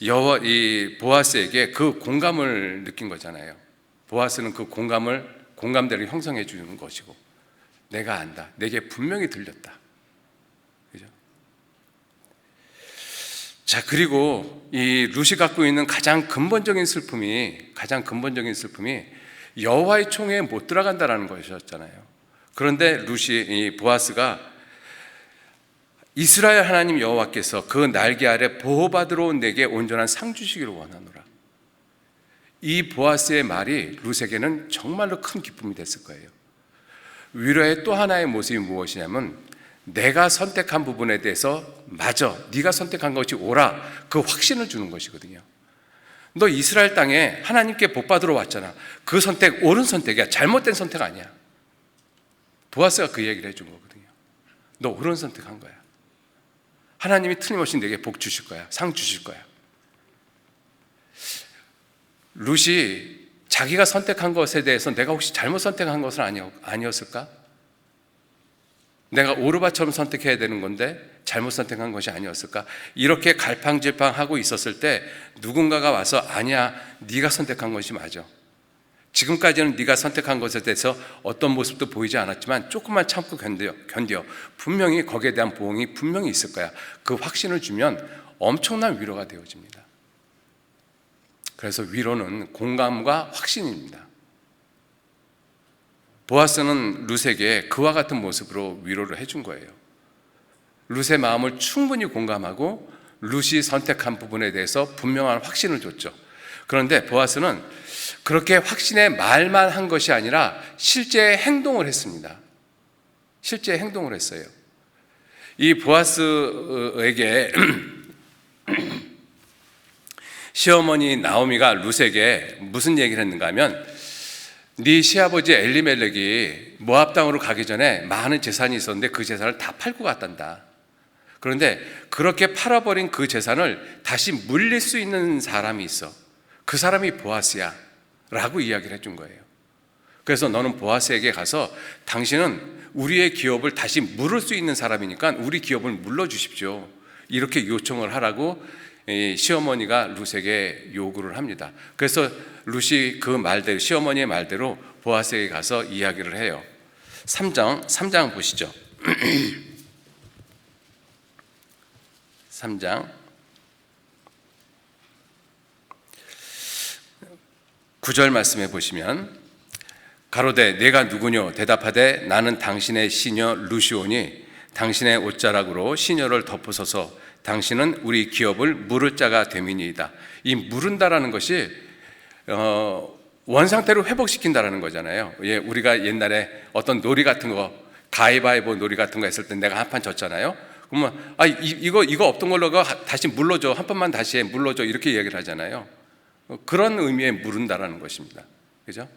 이 보아스에게 그 공감을 느낀 거잖아요. 보아스는 그 공감대를 형성해 주는 것이고, 내가 안다, 내게 분명히 들렸다. 그죠? 자, 그리고 이 룻이 갖고 있는 가장 근본적인 슬픔이 여호와의 총회에 못 들어간다라는 것이었잖아요. 그런데 이 보아스가 이스라엘 하나님 여호와께서 그 날개 아래 보호받으러 온 내게 온전한 상 주시기를 원하노라. 이 보아스의 말이 룻에게는 정말로 큰 기쁨이 됐을 거예요. 위로의 또 하나의 모습이 무엇이냐면, 내가 선택한 부분에 대해서 맞아, 네가 선택한 것이 옳아, 그 확신을 주는 것이거든요. 너 이스라엘 땅에 하나님께 복 받으러 왔잖아. 그 선택 옳은 선택이야, 잘못된 선택 아니야. 보아스가 그 얘기를 해준 거거든요. 너 옳은 선택한 거야. 하나님이 틀림없이 내게 복 주실 거야, 상 주실 거야. 룻이 자기가 선택한 것에 대해서 내가 혹시 잘못 선택한 것은 아니었을까? 내가 오르바처럼 선택해야 되는 건데 잘못 선택한 것이 아니었을까? 이렇게 갈팡질팡하고 있었을 때 누군가가 와서 아니야, 네가 선택한 것이 맞아. 지금까지는 네가 선택한 것에 대해서 어떤 모습도 보이지 않았지만 조금만 참고 견뎌. 분명히 거기에 대한 보응이 분명히 있을 거야. 그 확신을 주면 엄청난 위로가 되어집니다. 그래서 위로는 공감과 확신입니다. 보아스는 룻에게 그와 같은 모습으로 위로를 해준 거예요. 룻의 마음을 충분히 공감하고 룻이 선택한 부분에 대해서 분명한 확신을 줬죠. 그런데 보아스는 그렇게 확신의 말만 한 것이 아니라 실제 행동을 했습니다. 실제 행동을 했어요. 이 보아스에게 시어머니 나오미가 룻에게 무슨 얘기를 했는가 하면, 네 시아버지 엘리멜렉이 모압 땅으로 가기 전에 많은 재산이 있었는데 그 재산을 다 팔고 갔단다. 그런데 그렇게 팔아버린 그 재산을 다시 물릴 수 있는 사람이 있어. 그 사람이 보아스야 라고 이야기를 해준 거예요. 그래서 너는 보아스에게 가서 당신은 우리의 기업을 다시 물을 수 있는 사람이니까 우리 기업을 물러주십시오, 이렇게 요청을 하라고 시어머니가 룻에게 요구를 합니다. 그래서 룻이 그 말대로, 시어머니의 말대로 보아스에게 가서 이야기를 해요. 3장 보시죠. 3장 9절 말씀해 보시면, 가로되 내가 누구뇨? 대답하되 나는 당신의 시녀 룻이오니 당신의 옷자락으로 시녀를 덮으소서. 당신은 우리 기업을 물을 자가 됨이니이다. 이 물은다라는 것이 원상태로 회복시킨다라는 거잖아요. 예, 우리가 옛날에 어떤 놀이 같은 거, 가위바위보 놀이 같은 거 했을 때 내가 한 판 졌잖아요. 그러면 이거 없던 걸로 다시 물러줘, 한 판만 다시 해, 물러줘, 이렇게 이야기를 하잖아요. 그런 의미의 물은다라는 것입니다. 그죠?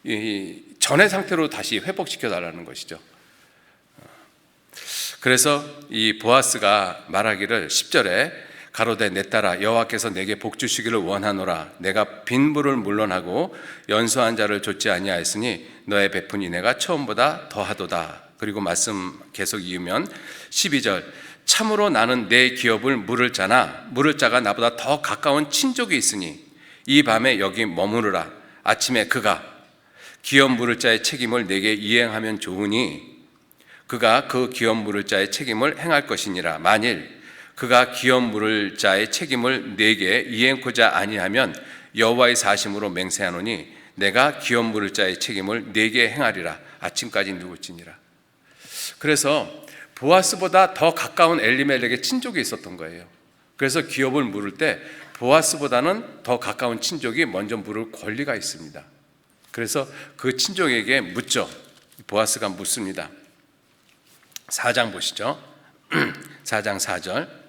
이 전의 상태로 다시 회복시켜 달라는 것이죠. 그래서 이 보아스가 말하기를 10절에 가로되 내 딸아 여호와께서 내게 복 주시기를 원하노라. 내가 빈물을 물론하고 연소한 자를 좇지 아니하였으니 너의 베푼 인애가 처음보다 더하도다. 그리고 말씀 계속 이으면 12절 참으로 나는 내 기업을 물을 자나 물을 자가 나보다 더 가까운 친족이 있으니 이 밤에 여기 머무르라. 아침에 그가 기업 물을 자의 책임을 내게 이행하면 좋으니 그가 그 기업 물을 자의 책임을 행할 것이니라. 만일 그가 기업 물을 자의 책임을 내게 이행코자 아니하면 여호와의 사심으로 맹세하노니 내가 기업 물을 자의 책임을 내게 행하리라. 아침까지 누울지니라. 그래서 보아스보다 더 가까운 엘리멜렉의 친족이 있었던 거예요. 그래서 기업을 물을 때 보아스보다는 더 가까운 친족이 먼저 물을 권리가 있습니다. 그래서 그 친족에게 묻죠. 보아스가 묻습니다. 4장 보시죠. 4장 4절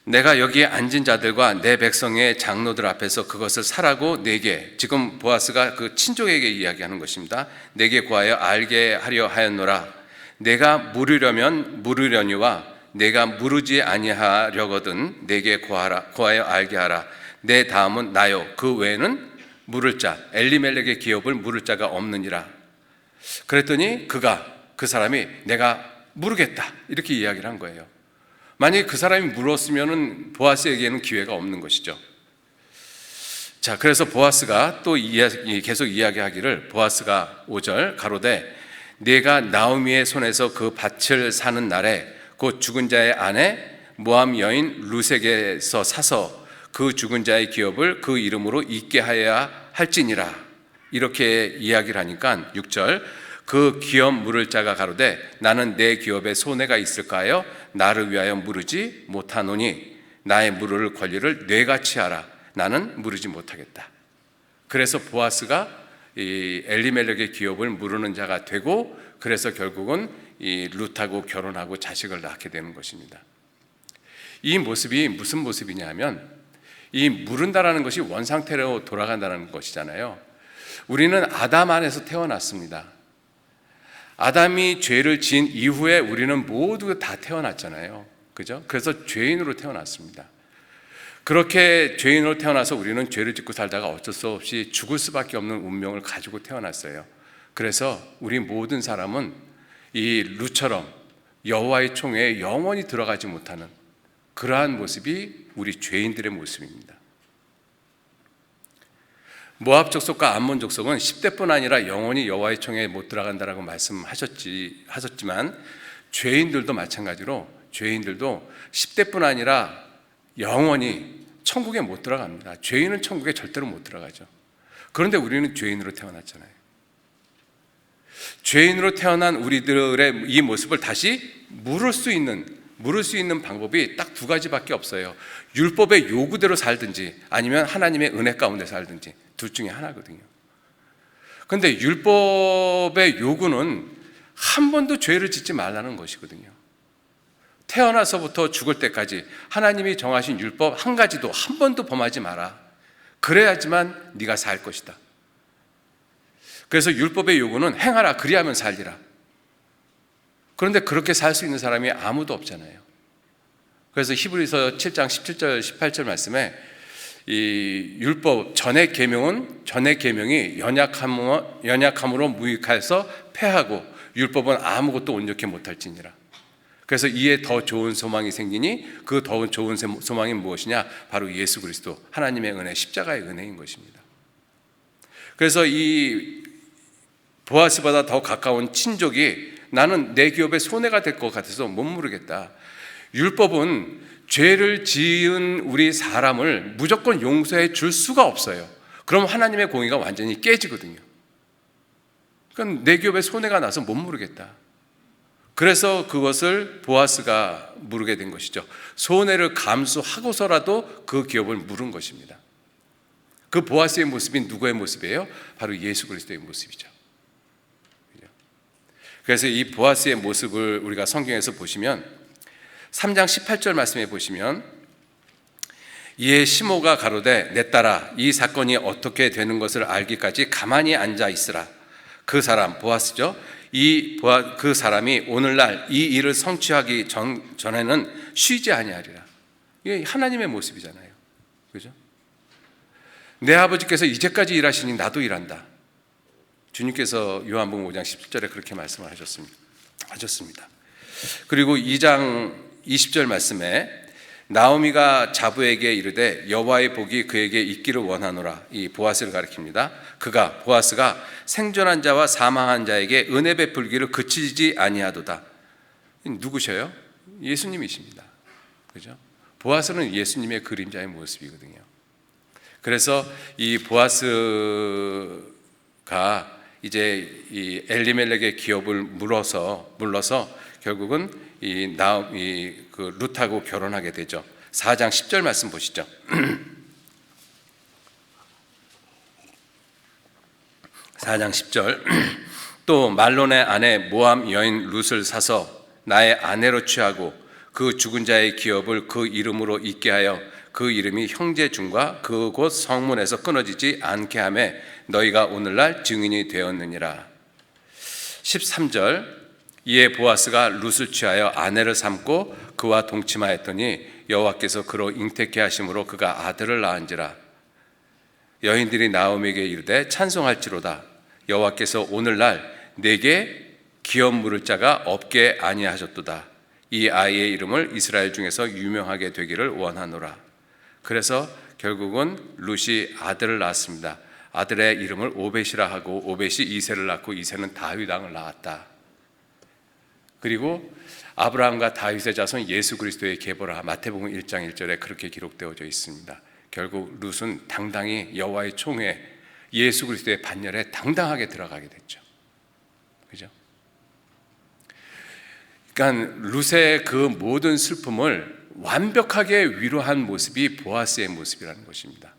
내가 여기에 앉은 자들과 내 백성의 장로들 앞에서 그것을 사라고 내게, 지금 보아스가 그 친족에게 이야기하는 것입니다. 내게 구하여 알게 하려 하였노라. 내가 물으려면 물으려니와 내가 물으지 아니하려거든 내게 구하여 알게 하라. 내 다음은 나요. 그 외에는 물을 자, 엘리멜렉의 기업을 물을 자가 없느니라. 그랬더니 그 사람이 내가 물으겠다 이렇게 이야기를 한 거예요. 만약에 그 사람이 물었으면 보아스에게는 기회가 없는 것이죠. 자, 그래서 보아스가 또 계속 이야기하기를, 보아스가 5절 가로되 내가 나오미의 손에서 그 밭을 사는 날에 곧 죽은 자의 아내 모함 여인 루색에서 사서 그 죽은 자의 기업을 그 이름으로 잊게 하여야 할지니라. 이렇게 이야기를 하니까 6절 그 기업 물을 자가 가로되 나는 내 기업에 손해가 있을까요? 나를 위하여 물으지 못하노니 나의 물을 권리를 뇌같이 하라. 나는 물으지 못하겠다. 그래서 보아스가 이 엘리멜렉의 기업을 물으는 자가 되고, 그래서 결국은 이 룻하고 결혼하고 자식을 낳게 되는 것입니다. 이 모습이 무슨 모습이냐 하면 이 물은다라는 것이 원상태로 돌아간다는 것이잖아요. 우리는 아담 안에서 태어났습니다. 아담이 죄를 지은 이후에 우리는 모두 다 태어났잖아요. 그죠? 그래서 죄인으로 태어났습니다. 그렇게 죄인으로 태어나서 우리는 죄를 짓고 살다가 어쩔 수 없이 죽을 수밖에 없는 운명을 가지고 태어났어요. 그래서 우리 모든 사람은 이 룻처럼 여호와의 총회에 영원히 들어가지 못하는 그러한 모습이 우리 죄인들의 모습입니다. 모압 족속과 암몬 족속은 10대뿐 아니라 영원히 여호와의 총회에 못 들어간다라고 말씀하셨지만 죄인들도 마찬가지로 죄인들도 10대뿐 아니라 영원히 천국에 못 들어갑니다. 죄인은 천국에 절대로 못 들어가죠. 그런데 우리는 죄인으로 태어났잖아요. 죄인으로 태어난 우리들의 이 모습을 다시 물을 수 있는 방법이 딱 두 가지밖에 없어요. 율법의 요구대로 살든지 아니면 하나님의 은혜 가운데 살든지, 둘 중에 하나거든요. 그런데 율법의 요구는 한 번도 죄를 짓지 말라는 것이거든요. 태어나서부터 죽을 때까지 하나님이 정하신 율법 한 가지도 한 번도 범하지 마라. 그래야지만 네가 살 것이다. 그래서 율법의 요구는 행하라, 그리하면 살리라. 그런데 그렇게 살 수 있는 사람이 아무도 없잖아요. 그래서 히브리서 7장 17절 18절 말씀에 이 율법 전의 계명이 연약함으로 무익해서 패하고 율법은 아무것도 온전케 못할지니라. 그래서 이에 더 좋은 소망이 생기니 그 더 좋은 소망이 무엇이냐? 바로 예수 그리스도, 하나님의 은혜, 십자가의 은혜인 것입니다. 그래서 이 보아스보다 더 가까운 친족이 나는 내 기업에 손해가 될 것 같아서 못 물으겠다. 율법은 죄를 지은 우리 사람을 무조건 용서해 줄 수가 없어요. 그럼 하나님의 공의가 완전히 깨지거든요. 그러니까 내 기업에 손해가 나서 못 물으겠다. 그래서 그것을 보아스가 물으게 된 것이죠. 손해를 감수하고서라도 그 기업을 물은 것입니다. 그 보아스의 모습이 누구의 모습이에요? 바로 예수 그리스도의 모습이죠. 그래서 이 보아스의 모습을 우리가 성경에서 보시면 3장 18절 말씀에 보시면, 이에 시모가 가로되 내 딸아 이 사건이 어떻게 되는 것을 알기까지 가만히 앉아 있으라. 그 사람, 보아스죠. 그 사람이 오늘날 이 일을 성취하기 전에는 쉬지 아니하리라. 이게 하나님의 모습이잖아요. 그죠? 내 아버지께서 이제까지 일하시니 나도 일한다. 주님께서 요한복음 5장 17절에 그렇게 말씀을 하셨습니다. 그리고 2장 20절 말씀에 나오미가 자부에게 이르되 여호와의 복이 그에게 있기를 원하노라. 이 보아스를 가리킵니다. 보아스가 생존한 자와 사망한 자에게 은혜 베풀기를 그치지 아니하도다. 누구셔요? 예수님이십니다. 그죠? 보아스는 예수님의 그림자의 모습이거든요. 그래서 이 보아스가 이제 이 엘리멜렉의 기업을 물러서 결국은 그 룻하고 결혼하게 되죠. 4장 10절 말씀 보시죠. 4장 10절 또 말론의 아내 모함 여인 룻을 사서 나의 아내로 취하고 그 죽은 자의 기업을 그 이름으로 잊게 하여 그 이름이 형제 중과 그곳 성문에서 끊어지지 않게 하며 너희가 오늘날 증인이 되었느니라. 13절 이에 보아스가 룻을 취하여 아내를 삼고 그와 동침하였더니 여호와께서 그로 잉태케 하심으로 그가 아들을 낳은지라. 여인들이 나오미에게 이르되 찬송할지로다. 여호와께서 오늘날 내게 기업 물을 자가 없게 아니하셨도다. 이 아이의 이름을 이스라엘 중에서 유명하게 되기를 원하노라. 그래서 결국은 룻이 아들을 낳았습니다. 아들의 이름을 오벳이라 하고 오벳이 이새를 낳고 이새는 다윗 왕을 낳았다. 그리고 아브라함과 다윗의 자손 예수 그리스도의 계보라. 마태복음 1장 1절에 그렇게 기록되어져 있습니다. 결국 룻은 당당히 여호와의 총회 예수 그리스도의 반열에 당당하게 들어가게 됐죠. 그죠? 그러니까 룻의 그 모든 슬픔을 완벽하게 위로한 모습이 보아스의 모습이라는 것입니다.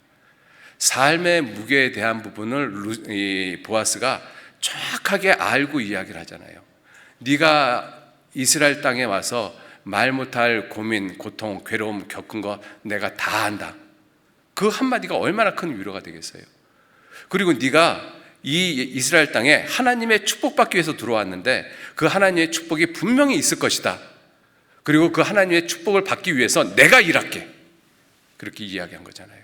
삶의 무게에 대한 부분을 보아스가 정확하게 알고 이야기를 하잖아요. 네가 이스라엘 땅에 와서 말 못할 고민, 고통, 괴로움 겪은 거 내가 다 안다. 그 한마디가 얼마나 큰 위로가 되겠어요. 그리고 네가 이 이스라엘 땅에 하나님의 축복받기 위해서 들어왔는데 그 하나님의 축복이 분명히 있을 것이다. 그리고 그 하나님의 축복을 받기 위해서 내가 일할게. 그렇게 이야기한 거잖아요.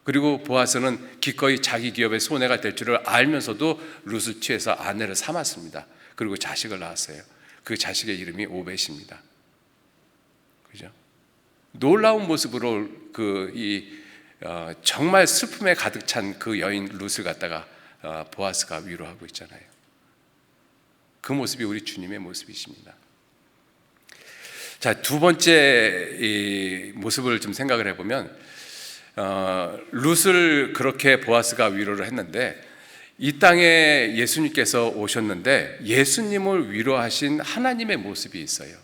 그리고 보아스는 기꺼이 자기 기업의 손해가 될 줄을 알면서도 룻을 취해서 아내를 삼았습니다. 그리고 자식을 낳았어요. 그 자식의 이름이 오벳입니다. 그죠? 놀라운 모습으로 정말 슬픔에 가득 찬 그 여인 룻을 갖다가 보아스가 위로하고 있잖아요. 그 모습이 우리 주님의 모습이십니다. 자, 두 번째 이 모습을 좀 생각을 해보면 룻을 그렇게 보아스가 위로를 했는데 이 땅에 예수님께서 오셨는데 예수님을 위로하신 하나님의 모습이 있어요.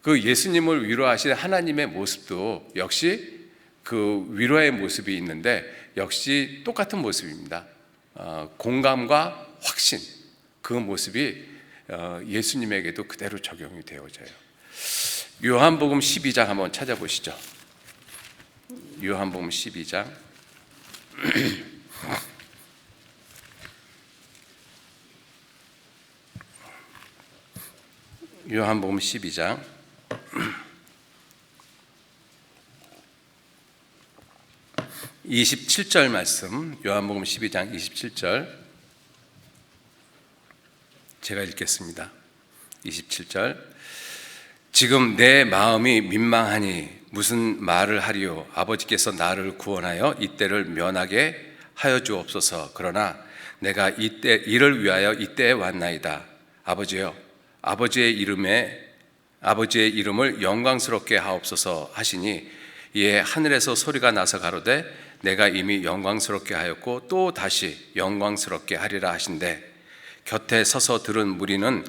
그 예수님을 위로하신 하나님의 모습도 역시 그 위로의 모습이 있는데 역시 똑같은 모습입니다. 공감과 확신, 그 모습이 예수님에게도 그대로 적용이 되어져요. 요한복음 12장 한번 찾아보시죠. 요한복음 12장 요한복음 12장 27절 말씀, 요한복음 12장 27절 제가 읽겠습니다. 27절 지금 내 마음이 민망하니 무슨 말을 하리요. 아버지께서 나를 구원하여 이때를 면하게 하여 주옵소서. 그러나 내가 이를 위하여 이때에 왔나이다. 아버지여, 아버지의 이름을 영광스럽게 하옵소서 하시니 이에 하늘에서 소리가 나서 가로되 내가 이미 영광스럽게 하였고 또 다시 영광스럽게 하리라 하신대. 곁에 서서 들은 무리는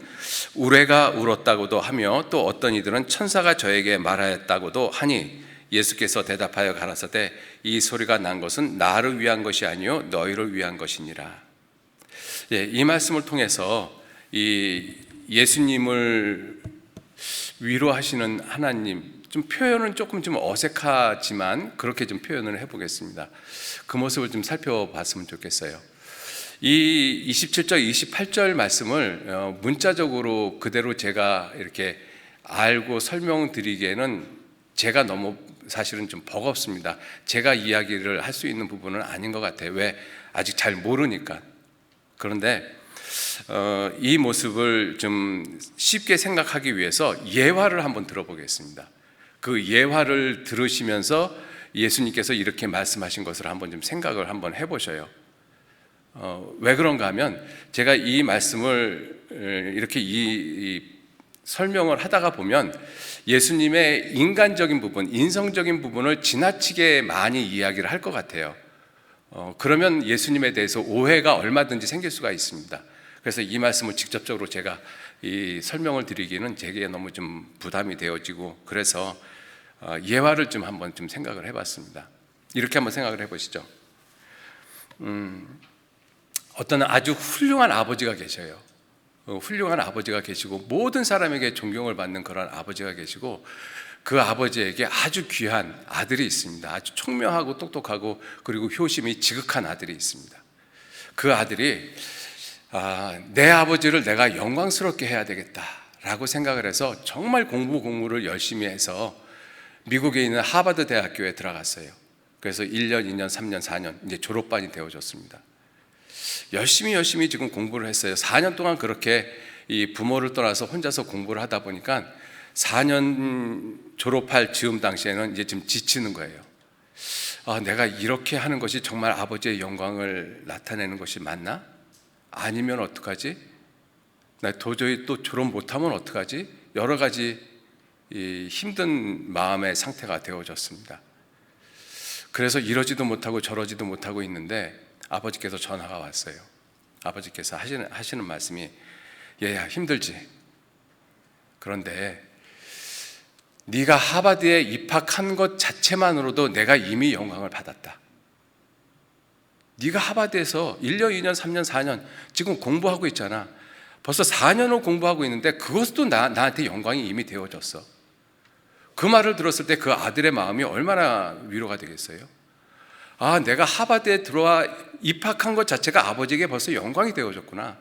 우레가 울었다고도 하며 또 어떤 이들은 천사가 저에게 말하였다고도 하니 예수께서 대답하여 가라사대 이 소리가 난 것은 나를 위한 것이 아니요 너희를 위한 것이니라. 예, 이 말씀을 통해서 이 예수님을 위로하시는 하나님, 좀 표현은 조금 좀 어색하지만 그렇게 좀 표현을 해보겠습니다. 그 모습을 좀 살펴봤으면 좋겠어요. 이 27절, 28절 말씀을 문자적으로 그대로 제가 이렇게 알고 설명드리기에는 제가 너무 사실은 좀 버겁습니다. 제가 이야기를 할 수 있는 부분은 아닌 것 같아요. 왜? 아직 잘 모르니까. 그런데 이 모습을 좀 쉽게 생각하기 위해서 예화를 한번 들어보겠습니다. 그 예화를 들으시면서 예수님께서 이렇게 말씀하신 것을 한번 좀 생각을 한번 해보셔요. 왜 그런가 하면 제가 이 말씀을 이렇게 이 설명을 하다가 보면 예수님의 인간적인 부분, 인성적인 부분을 지나치게 많이 이야기를 할 것 같아요. 그러면 예수님에 대해서 오해가 얼마든지 생길 수가 있습니다. 그래서 이 말씀을 직접적으로 제가 이 설명을 드리기는 제게 너무 좀 부담이 되어지고, 그래서 예화를 좀 한번 좀 생각을 해봤습니다. 이렇게 한번 생각을 해보시죠. 어떤 아주 훌륭한 아버지가 계셔요. 훌륭한 아버지가 계시고 모든 사람에게 존경을 받는 그런 아버지가 계시고, 그 아버지에게 아주 귀한 아들이 있습니다. 아주 총명하고 똑똑하고 그리고 효심이 지극한 아들이 있습니다. 그 아들이 내 아버지를 내가 영광스럽게 해야 되겠다라고 생각을 해서 정말 공부를 열심히 해서 미국에 있는 하버드 대학교에 들어갔어요. 그래서 1년, 2년, 3년, 4년 이제 졸업반이 되어졌습니다. 열심히 지금 공부를 했어요. 4년 동안 그렇게 이 부모를 떠나서 혼자서 공부를 하다 보니까 4년 졸업할 즈음 당시에는 이제 좀 지치는 거예요. 내가 이렇게 하는 것이 정말 아버지의 영광을 나타내는 것이 맞나? 아니면 어떡하지? 나 도저히 또 졸업 못하면 어떡하지? 여러 가지 이 힘든 마음의 상태가 되어졌습니다. 그래서 이러지도 못하고 저러지도 못하고 있는데 아버지께서 전화가 왔어요. 아버지께서 하시는 말씀이, 얘야 힘들지? 그런데 네가 하버드에 입학한 것 자체만으로도 내가 이미 영광을 받았다. 네가 하버드에서 1년, 2년, 3년, 4년 지금 공부하고 있잖아. 벌써 4년을 공부하고 있는데 그것도 나한테 영광이 이미 되어졌어. 그 말을 들었을 때 그 아들의 마음이 얼마나 위로가 되겠어요? 내가 하버드에 들어와 입학한 것 자체가 아버지에게 벌써 영광이 되어졌구나.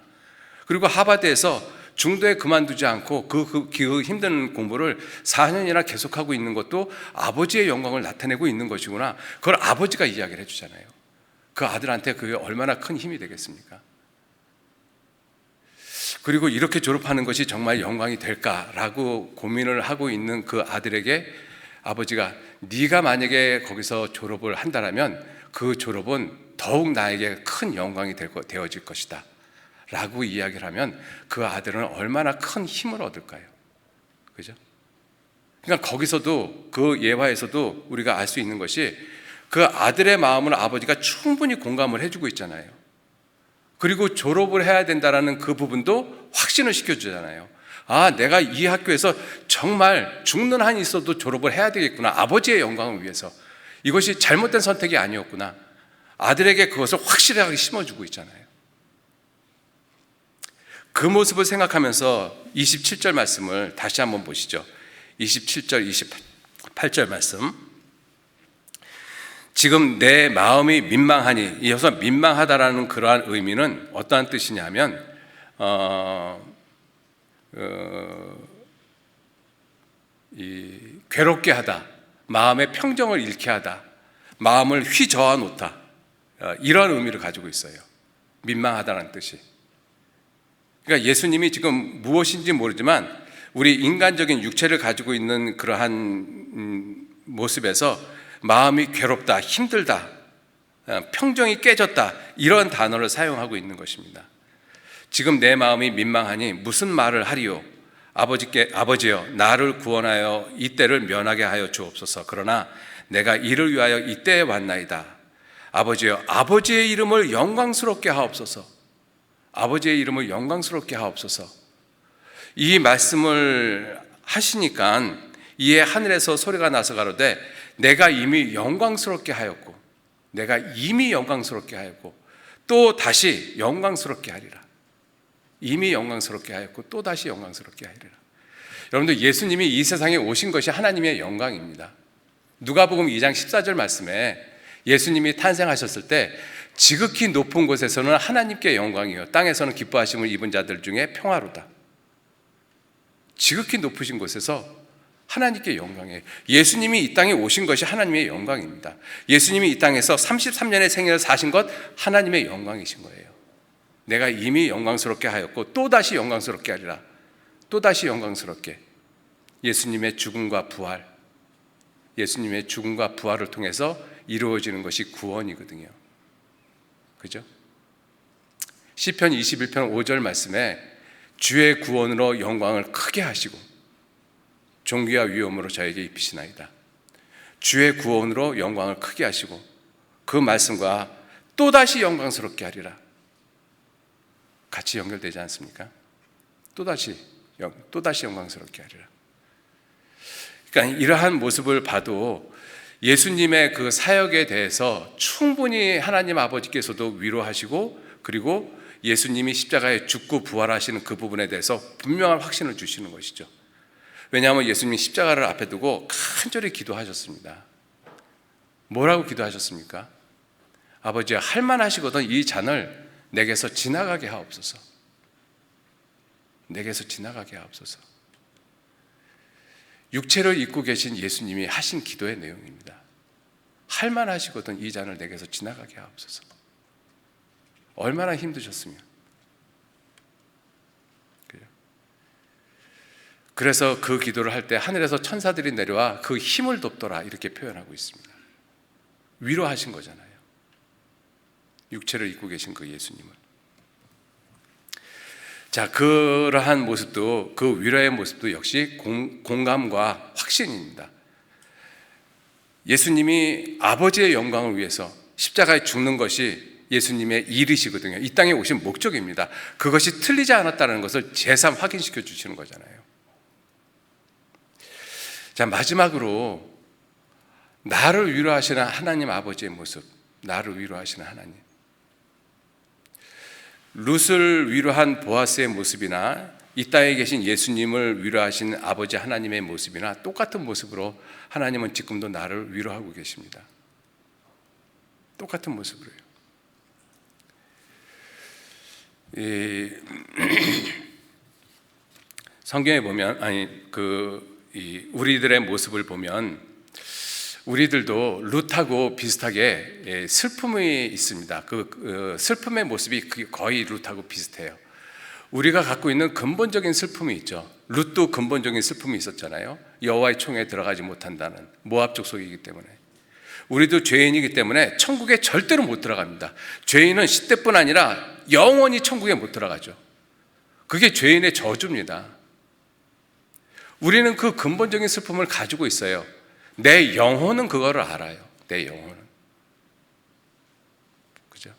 그리고 하버드에서 중도에 그만두지 않고 그 힘든 공부를 4년이나 계속하고 있는 것도 아버지의 영광을 나타내고 있는 것이구나. 그걸 아버지가 이야기를 해주잖아요. 그 아들한테 그게 얼마나 큰 힘이 되겠습니까? 그리고 이렇게 졸업하는 것이 정말 영광이 될까라고 고민을 하고 있는 그 아들에게 아버지가, 네가 만약에 거기서 졸업을 한다면 그 졸업은 더욱 나에게 큰 영광이 되어질 것이다 라고 이야기를 하면 그 아들은 얼마나 큰 힘을 얻을까요? 그죠? 그러니까 거기서도, 그 예화에서도 우리가 알 수 있는 것이 그 아들의 마음을 아버지가 충분히 공감을 해주고 있잖아요. 그리고 졸업을 해야 된다는 그 부분도 확신을 시켜주잖아요. 내가 이 학교에서 정말 죽는 한이 있어도 졸업을 해야 되겠구나. 아버지의 영광을 위해서. 이것이 잘못된 선택이 아니었구나. 아들에게 그것을 확실하게 심어주고 있잖아요. 그 모습을 생각하면서 27절 말씀을 다시 한번 보시죠. 27절, 28절 말씀. 지금 내 마음이 민망하니, 여기서 민망하다라는 그러한 의미는 어떠한 뜻이냐면 괴롭게 하다, 마음의 평정을 잃게 하다, 마음을 휘저어 놓다, 이런 의미를 가지고 있어요. 민망하다는 뜻이. 그러니까 예수님이 지금 무엇인지 모르지만 우리 인간적인 육체를 가지고 있는 그러한 모습에서 마음이 괴롭다, 힘들다, 평정이 깨졌다, 이런 단어를 사용하고 있는 것입니다. 지금 내 마음이 민망하니 무슨 말을 하리요? 아버지여, 나를 구원하여 이때를 면하게 하여 주옵소서. 그러나 내가 이를 위하여 이때에 왔나이다. 아버지여, 아버지의 이름을 영광스럽게 하옵소서. 아버지의 이름을 영광스럽게 하옵소서. 이 말씀을 하시니까 이에 하늘에서 소리가 나서 가로되 내가 이미 영광스럽게 하였고 또 다시 영광스럽게 하리라. 이미 영광스럽게 하였고 또 다시 영광스럽게 하리라. 여러분들, 예수님이 이 세상에 오신 것이 하나님의 영광입니다. 누가복음 2장 14절 말씀에 예수님이 탄생하셨을 때 지극히 높은 곳에서는 하나님께 영광이요 땅에서는 기뻐하심을 입은 자들 중에 평화로다. 지극히 높으신 곳에서 하나님께 영광이에요. 예수님이 이 땅에 오신 것이 하나님의 영광입니다. 예수님이 이 땅에서 33년의 생애를 사신 것 하나님의 영광이신 거예요. 내가 이미 영광스럽게 하였고 또다시 영광스럽게 하리라. 또다시 영광스럽게. 예수님의 죽음과 부활을 통해서 이루어지는 것이 구원이거든요. 그죠? 시편 21편 5절 말씀에 주의 구원으로 영광을 크게 하시고 존귀와 위엄으로 저에게 입히시나이다. 주의 구원으로 영광을 크게 하시고 그 말씀과 또다시 영광스럽게 하리라. 같이 연결되지 않습니까? 또다시 영광스럽게 하리라. 그러니까 이러한 모습을 봐도 예수님의 그 사역에 대해서 충분히 하나님 아버지께서도 위로하시고, 그리고 예수님이 십자가에 죽고 부활하시는 그 부분에 대해서 분명한 확신을 주시는 것이죠. 왜냐하면 예수님이 십자가를 앞에 두고 간절히 기도하셨습니다. 뭐라고 기도하셨습니까? 아버지, 할만하시거든 이 잔을 내게서 지나가게 하옵소서. 내게서 지나가게 하옵소서. 육체를 입고 계신 예수님이 하신 기도의 내용입니다. 할만하시거든 이 잔을 내게서 지나가게 하옵소서. 얼마나 힘드셨으면. 그래서 그 기도를 할 때 하늘에서 천사들이 내려와 그 힘을 돕더라 이렇게 표현하고 있습니다. 위로하신 거잖아요. 육체를 입고 계신 그 예수님을. 자, 그러한 모습도, 그 위로의 모습도 역시 공감과 확신입니다. 예수님이 아버지의 영광을 위해서 십자가에 죽는 것이 예수님의 일이시거든요. 이 땅에 오신 목적입니다. 그것이 틀리지 않았다는 것을 재삼 확인시켜 주시는 거잖아요. 자, 마지막으로 나를 위로하시는 하나님 아버지의 모습, 나를 위로하시는 하나님. 룻을 위로한 보아스의 모습이나 이 땅에 계신 예수님을 위로하신 아버지 하나님의 모습이나 똑같은 모습으로 하나님은 지금도 나를 위로하고 계십니다. 똑같은 모습으로요. 성경에 보면, 우리들의 모습을 보면 우리들도 룻하고 비슷하게 슬픔이 있습니다. 그 슬픔의 모습이 거의 룻하고 비슷해요. 우리가 갖고 있는 근본적인 슬픔이 있죠. 룻도 근본적인 슬픔이 있었잖아요. 여호와의 총에 들어가지 못한다는 모압 족속이기 때문에. 우리도 죄인이기 때문에 천국에 절대로 못 들어갑니다. 죄인은 시대뿐 아니라 영원히 천국에 못 들어가죠. 그게 죄인의 저주입니다. 우리는 그 근본적인 슬픔을 가지고 있어요. 내 영혼은 그거를 알아요. 내 영혼은. 그죠?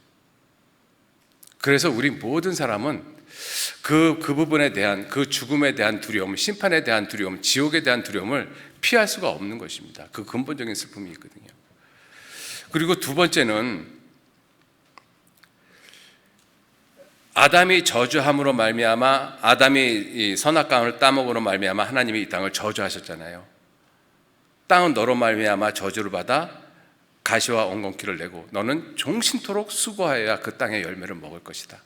그래서 우리 모든 사람은 그 부분에 대한, 그 죽음에 대한 두려움, 심판에 대한 두려움, 지옥에 대한 두려움을 피할 수가 없는 것입니다. 그 근본적인 슬픔이 있거든요. 그리고 두 번째는 아담이 저주함으로 말미암아, 아담이 이 선악과를 따먹으로 말미암아 하나님이 이 땅을 저주하셨잖아요. 땅은 너로 말미암아 저주를 받아 가시와 엉겅퀴를 내고 너는 종신토록 수고하여야 그 땅의 열매를 먹을 것이다.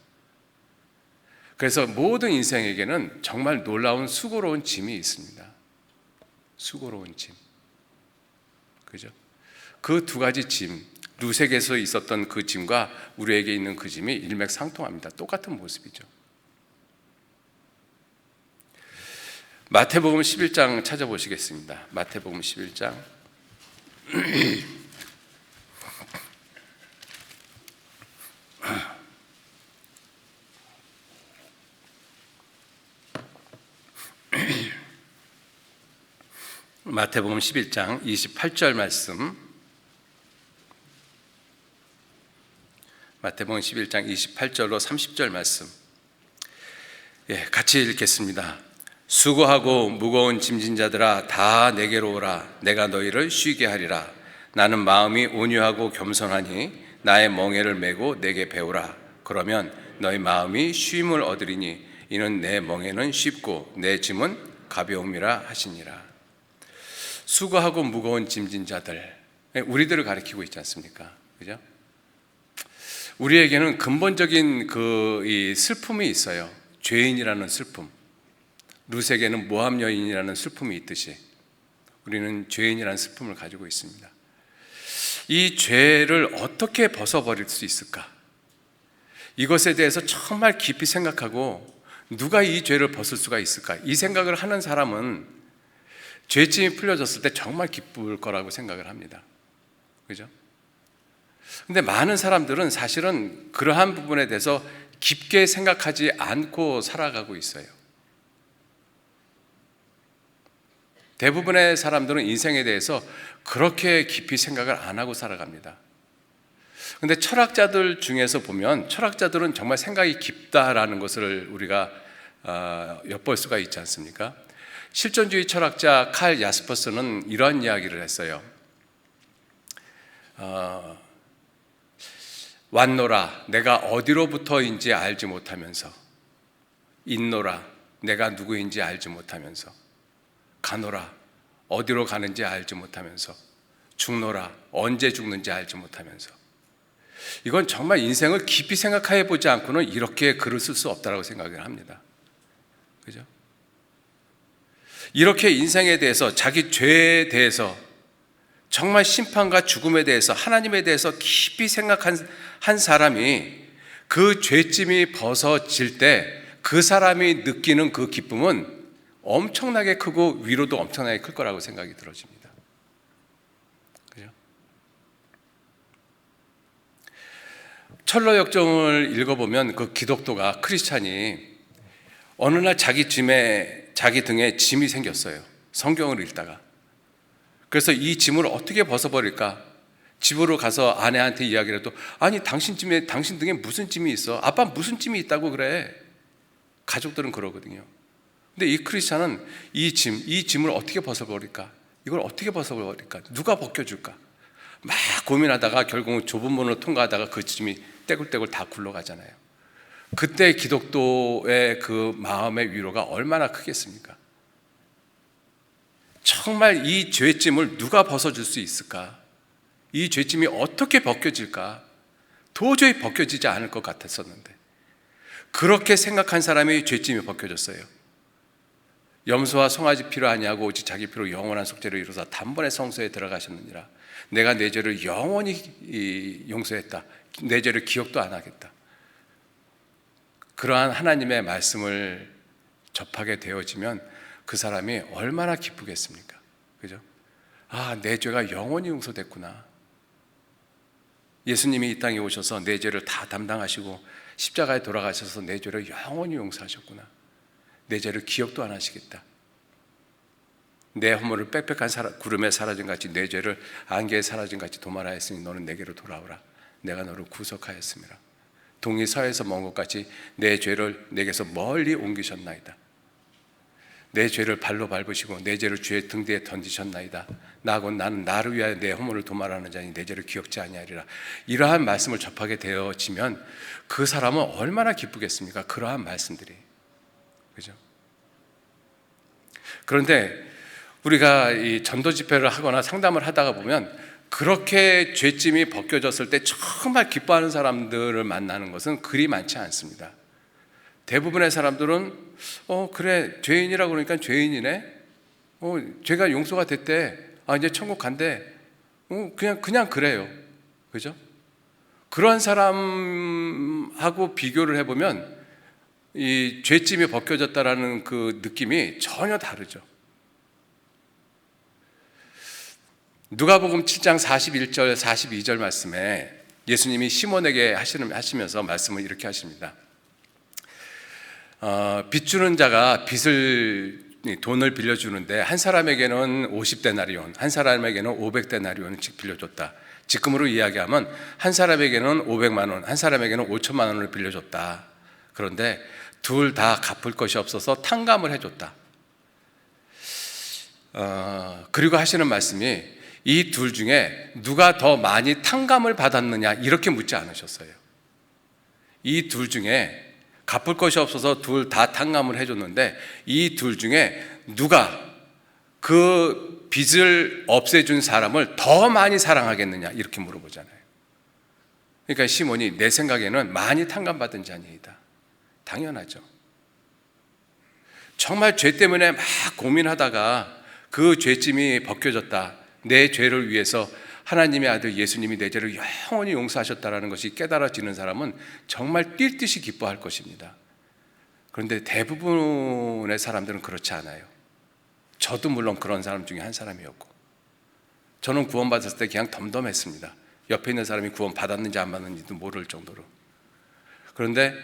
그래서 모든 인생에게는 정말 놀라운 수고로운 짐이 있습니다. 수고로운 짐. 그죠? 그 두 가지 짐, 룻에게서 있었던 그 짐과 우리에게 있는 그 짐이 일맥상통합니다. 똑같은 모습이죠. 마태복음 11장 찾아보시겠습니다. 마태복음 11장. 마태복음 11장 28절 말씀. 마태복음 11장 28절로 30절 말씀. 같이 읽겠습니다. 수고하고 무거운 짐진 자들아 다 내게로 오라. 내가 너희를 쉬게 하리라. 나는 마음이 온유하고 겸손하니 나의 멍에를 메고 내게 배우라. 그러면 너희 마음이 쉼을 얻으리니 이는 내 멍에는 쉽고 내 짐은 가벼움이라 하시니라. 수고하고 무거운 짐진 자들, 우리들을 가리키고 있지 않습니까? 그죠? 우리에게는 근본적인 이 슬픔이 있어요. 죄인이라는 슬픔. 룻에게는 모압 여인이라는 슬픔이 있듯이 우리는 죄인이라는 슬픔을 가지고 있습니다. 이 죄를 어떻게 벗어버릴 수 있을까? 이것에 대해서 정말 깊이 생각하고 누가 이 죄를 벗을 수가 있을까? 이 생각을 하는 사람은 죄짐이 풀려졌을 때 정말 기쁠 거라고 생각을 합니다. 그죠? 근데 많은 사람들은 사실은 그러한 부분에 대해서 깊게 생각하지 않고 살아가고 있어요. 대부분의 사람들은 인생에 대해서 그렇게 깊이 생각을 안 하고 살아갑니다. 근데 철학자들 중에서 보면 철학자들은 정말 생각이 깊다라는 것을 우리가 엿볼 수가 있지 않습니까? 실존주의 철학자 칼 야스퍼스는 이런 이야기를 했어요. 왔노라 내가 어디로부터인지 알지 못하면서, 있노라 내가 누구인지 알지 못하면서, 가노라 어디로 가는지 알지 못하면서, 죽노라 언제 죽는지 알지 못하면서. 이건 정말 인생을 깊이 생각해 보지 않고는 이렇게 글을 쓸 수 없다고 생각을 합니다. 그죠? 이렇게 인생에 대해서, 자기 죄에 대해서, 정말 심판과 죽음에 대해서, 하나님에 대해서 깊이 생각한 한 사람이 그 죄짐이 벗어질 때 그 사람이 느끼는 그 기쁨은 엄청나게 크고 위로도 엄청나게 클 거라고 생각이 들어집니다. 그죠? 철로역정을 읽어보면 그 기독도가, 크리스찬이 어느 날 자기 등에 짐이 생겼어요. 성경을 읽다가. 그래서 이 짐을 어떻게 벗어버릴까? 집으로 가서 아내한테 이야기를 해도, 아니 당신 등에 무슨 짐이 있어? 아빠 무슨 짐이 있다고 그래? 가족들은 그러거든요. 근데 이 크리스찬은 이 짐을 어떻게 벗어버릴까? 이걸 어떻게 벗어버릴까? 누가 벗겨줄까? 막 고민하다가 결국은 좁은 문을 통과하다가 그 짐이 떼굴떼굴 다 굴러가잖아요. 그때 기독도의 그 마음의 위로가 얼마나 크겠습니까? 정말 이 죄짐을 누가 벗어줄 수 있을까? 이 죄짐이 어떻게 벗겨질까? 도저히 벗겨지지 않을 것 같았었는데, 그렇게 생각한 사람이 죄짐이 벗겨졌어요. 염소와 송아지 피로 아니하고 오직 자기 피로 영원한 속죄를 이루사 단번에 성소에 들어가셨느니라. 내가 내 죄를 영원히 용서했다. 내 죄를 기억도 안 하겠다. 그러한 하나님의 말씀을 접하게 되어지면 그 사람이 얼마나 기쁘겠습니까? 그죠? 아, 내 죄가 영원히 용서됐구나. 예수님이 이 땅에 오셔서 내 죄를 다 담당하시고 십자가에 돌아가셔서 내 죄를 영원히 용서하셨구나. 내 죄를 기억도 안 하시겠다. 내 허물을 빽빽한 구름에 사라진 같이 내 죄를 안개에 사라진 같이 도말하였으니 너는 내게로 돌아오라. 내가 너를 구속하였습니다. 동이 서에서 먼 것 같이 내 죄를 내게서 멀리 옮기셨나이다. 내 죄를 발로 밟으시고 내 죄를 주의 등 뒤에 던지셨나이다. 나하고 나는 나를 위하여 내 허물을 도말하는 자니 내 죄를 기억지 아니하리라. 이러한 말씀을 접하게 되어지면 그 사람은 얼마나 기쁘겠습니까? 그러한 말씀들이. 그죠? 그런데 우리가 이 전도 집회를 하거나 상담을 하다가 보면 그렇게 죄짐이 벗겨졌을 때 정말 기뻐하는 사람들을 만나는 것은 그리 많지 않습니다. 대부분의 사람들은 그래 죄인이라고 그러니까 죄인이네. 죄가 용서가 됐대. 이제 천국 간대. 그냥 그래요. 그죠? 그런 사람하고 비교를 해보면 이 죄짐이 벗겨졌다라는 그 느낌이 전혀 다르죠. 누가복음 7장 41절 42절 말씀에 예수님이 시몬에게 하시면서 말씀을 이렇게 하십니다. 빚 주는 자가 돈을 빌려주는데 한 사람에게는 50데나리온, 한 사람에게는 500데나리온씩 빌려줬다. 지금으로 이야기하면 한 사람에게는 500만 원, 한 사람에게는 5천만 원을 빌려줬다. 그런데 둘 다 갚을 것이 없어서 탕감을 해줬다. 그리고 하시는 말씀이 이 둘 중에 누가 더 많이 탕감을 받았느냐 이렇게 묻지 않으셨어요. 이 둘 중에 갚을 것이 없어서 둘 다 탕감을 해줬는데 이 둘 중에 누가 그 빚을 없애준 사람을 더 많이 사랑하겠느냐 이렇게 물어보잖아요. 그러니까 시몬이 내 생각에는 많이 탕감받은 자니이다. 당연하죠. 정말 죄 때문에 막 고민하다가 그 죄짐이 벗겨졌다. 내 죄를 위해서 하나님의 아들 예수님이 내 죄를 영원히 용서하셨다는 것이 깨달아지는 사람은 정말 뛸 듯이 기뻐할 것입니다. 그런데 대부분의 사람들은 그렇지 않아요. 저도 물론 그런 사람 중에 한 사람이었고, 저는 구원받았을 때 그냥 덤덤했습니다. 옆에 있는 사람이 구원받았는지 안 받았는지도 모를 정도로. 그런데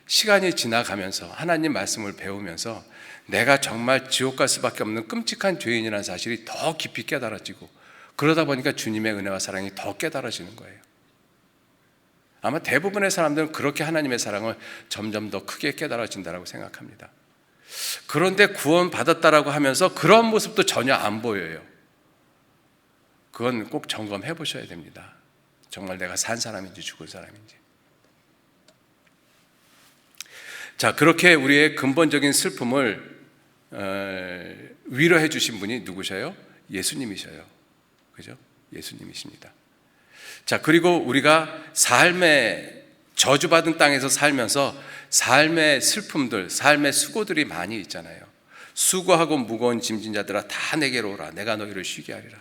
시간이 지나가면서 하나님 말씀을 배우면서 내가 정말 지옥 갈 수밖에 없는 끔찍한 죄인이라는 사실이 더 깊이 깨달아지고, 그러다 보니까 주님의 은혜와 사랑이 더 깨달아지는 거예요. 아마 대부분의 사람들은 그렇게 하나님의 사랑을 점점 더 크게 깨달아진다고 생각합니다. 그런데 구원받았다라고 하면서 그런 모습도 전혀 안 보여요. 그건 꼭 점검해 보셔야 됩니다. 정말 내가 산 사람인지 죽은 사람인지. 자, 그렇게 우리의 근본적인 슬픔을 위로해 주신 분이 누구셔요? 예수님이셔요. 그죠? 예수님이십니다. 자, 그리고 우리가 삶의 저주받은 땅에서 살면서 삶의 슬픔들, 삶의 수고들이 많이 있잖아요. 수고하고 무거운 짐진 자들아 다 내게로 오라. 내가 너희를 쉬게 하리라.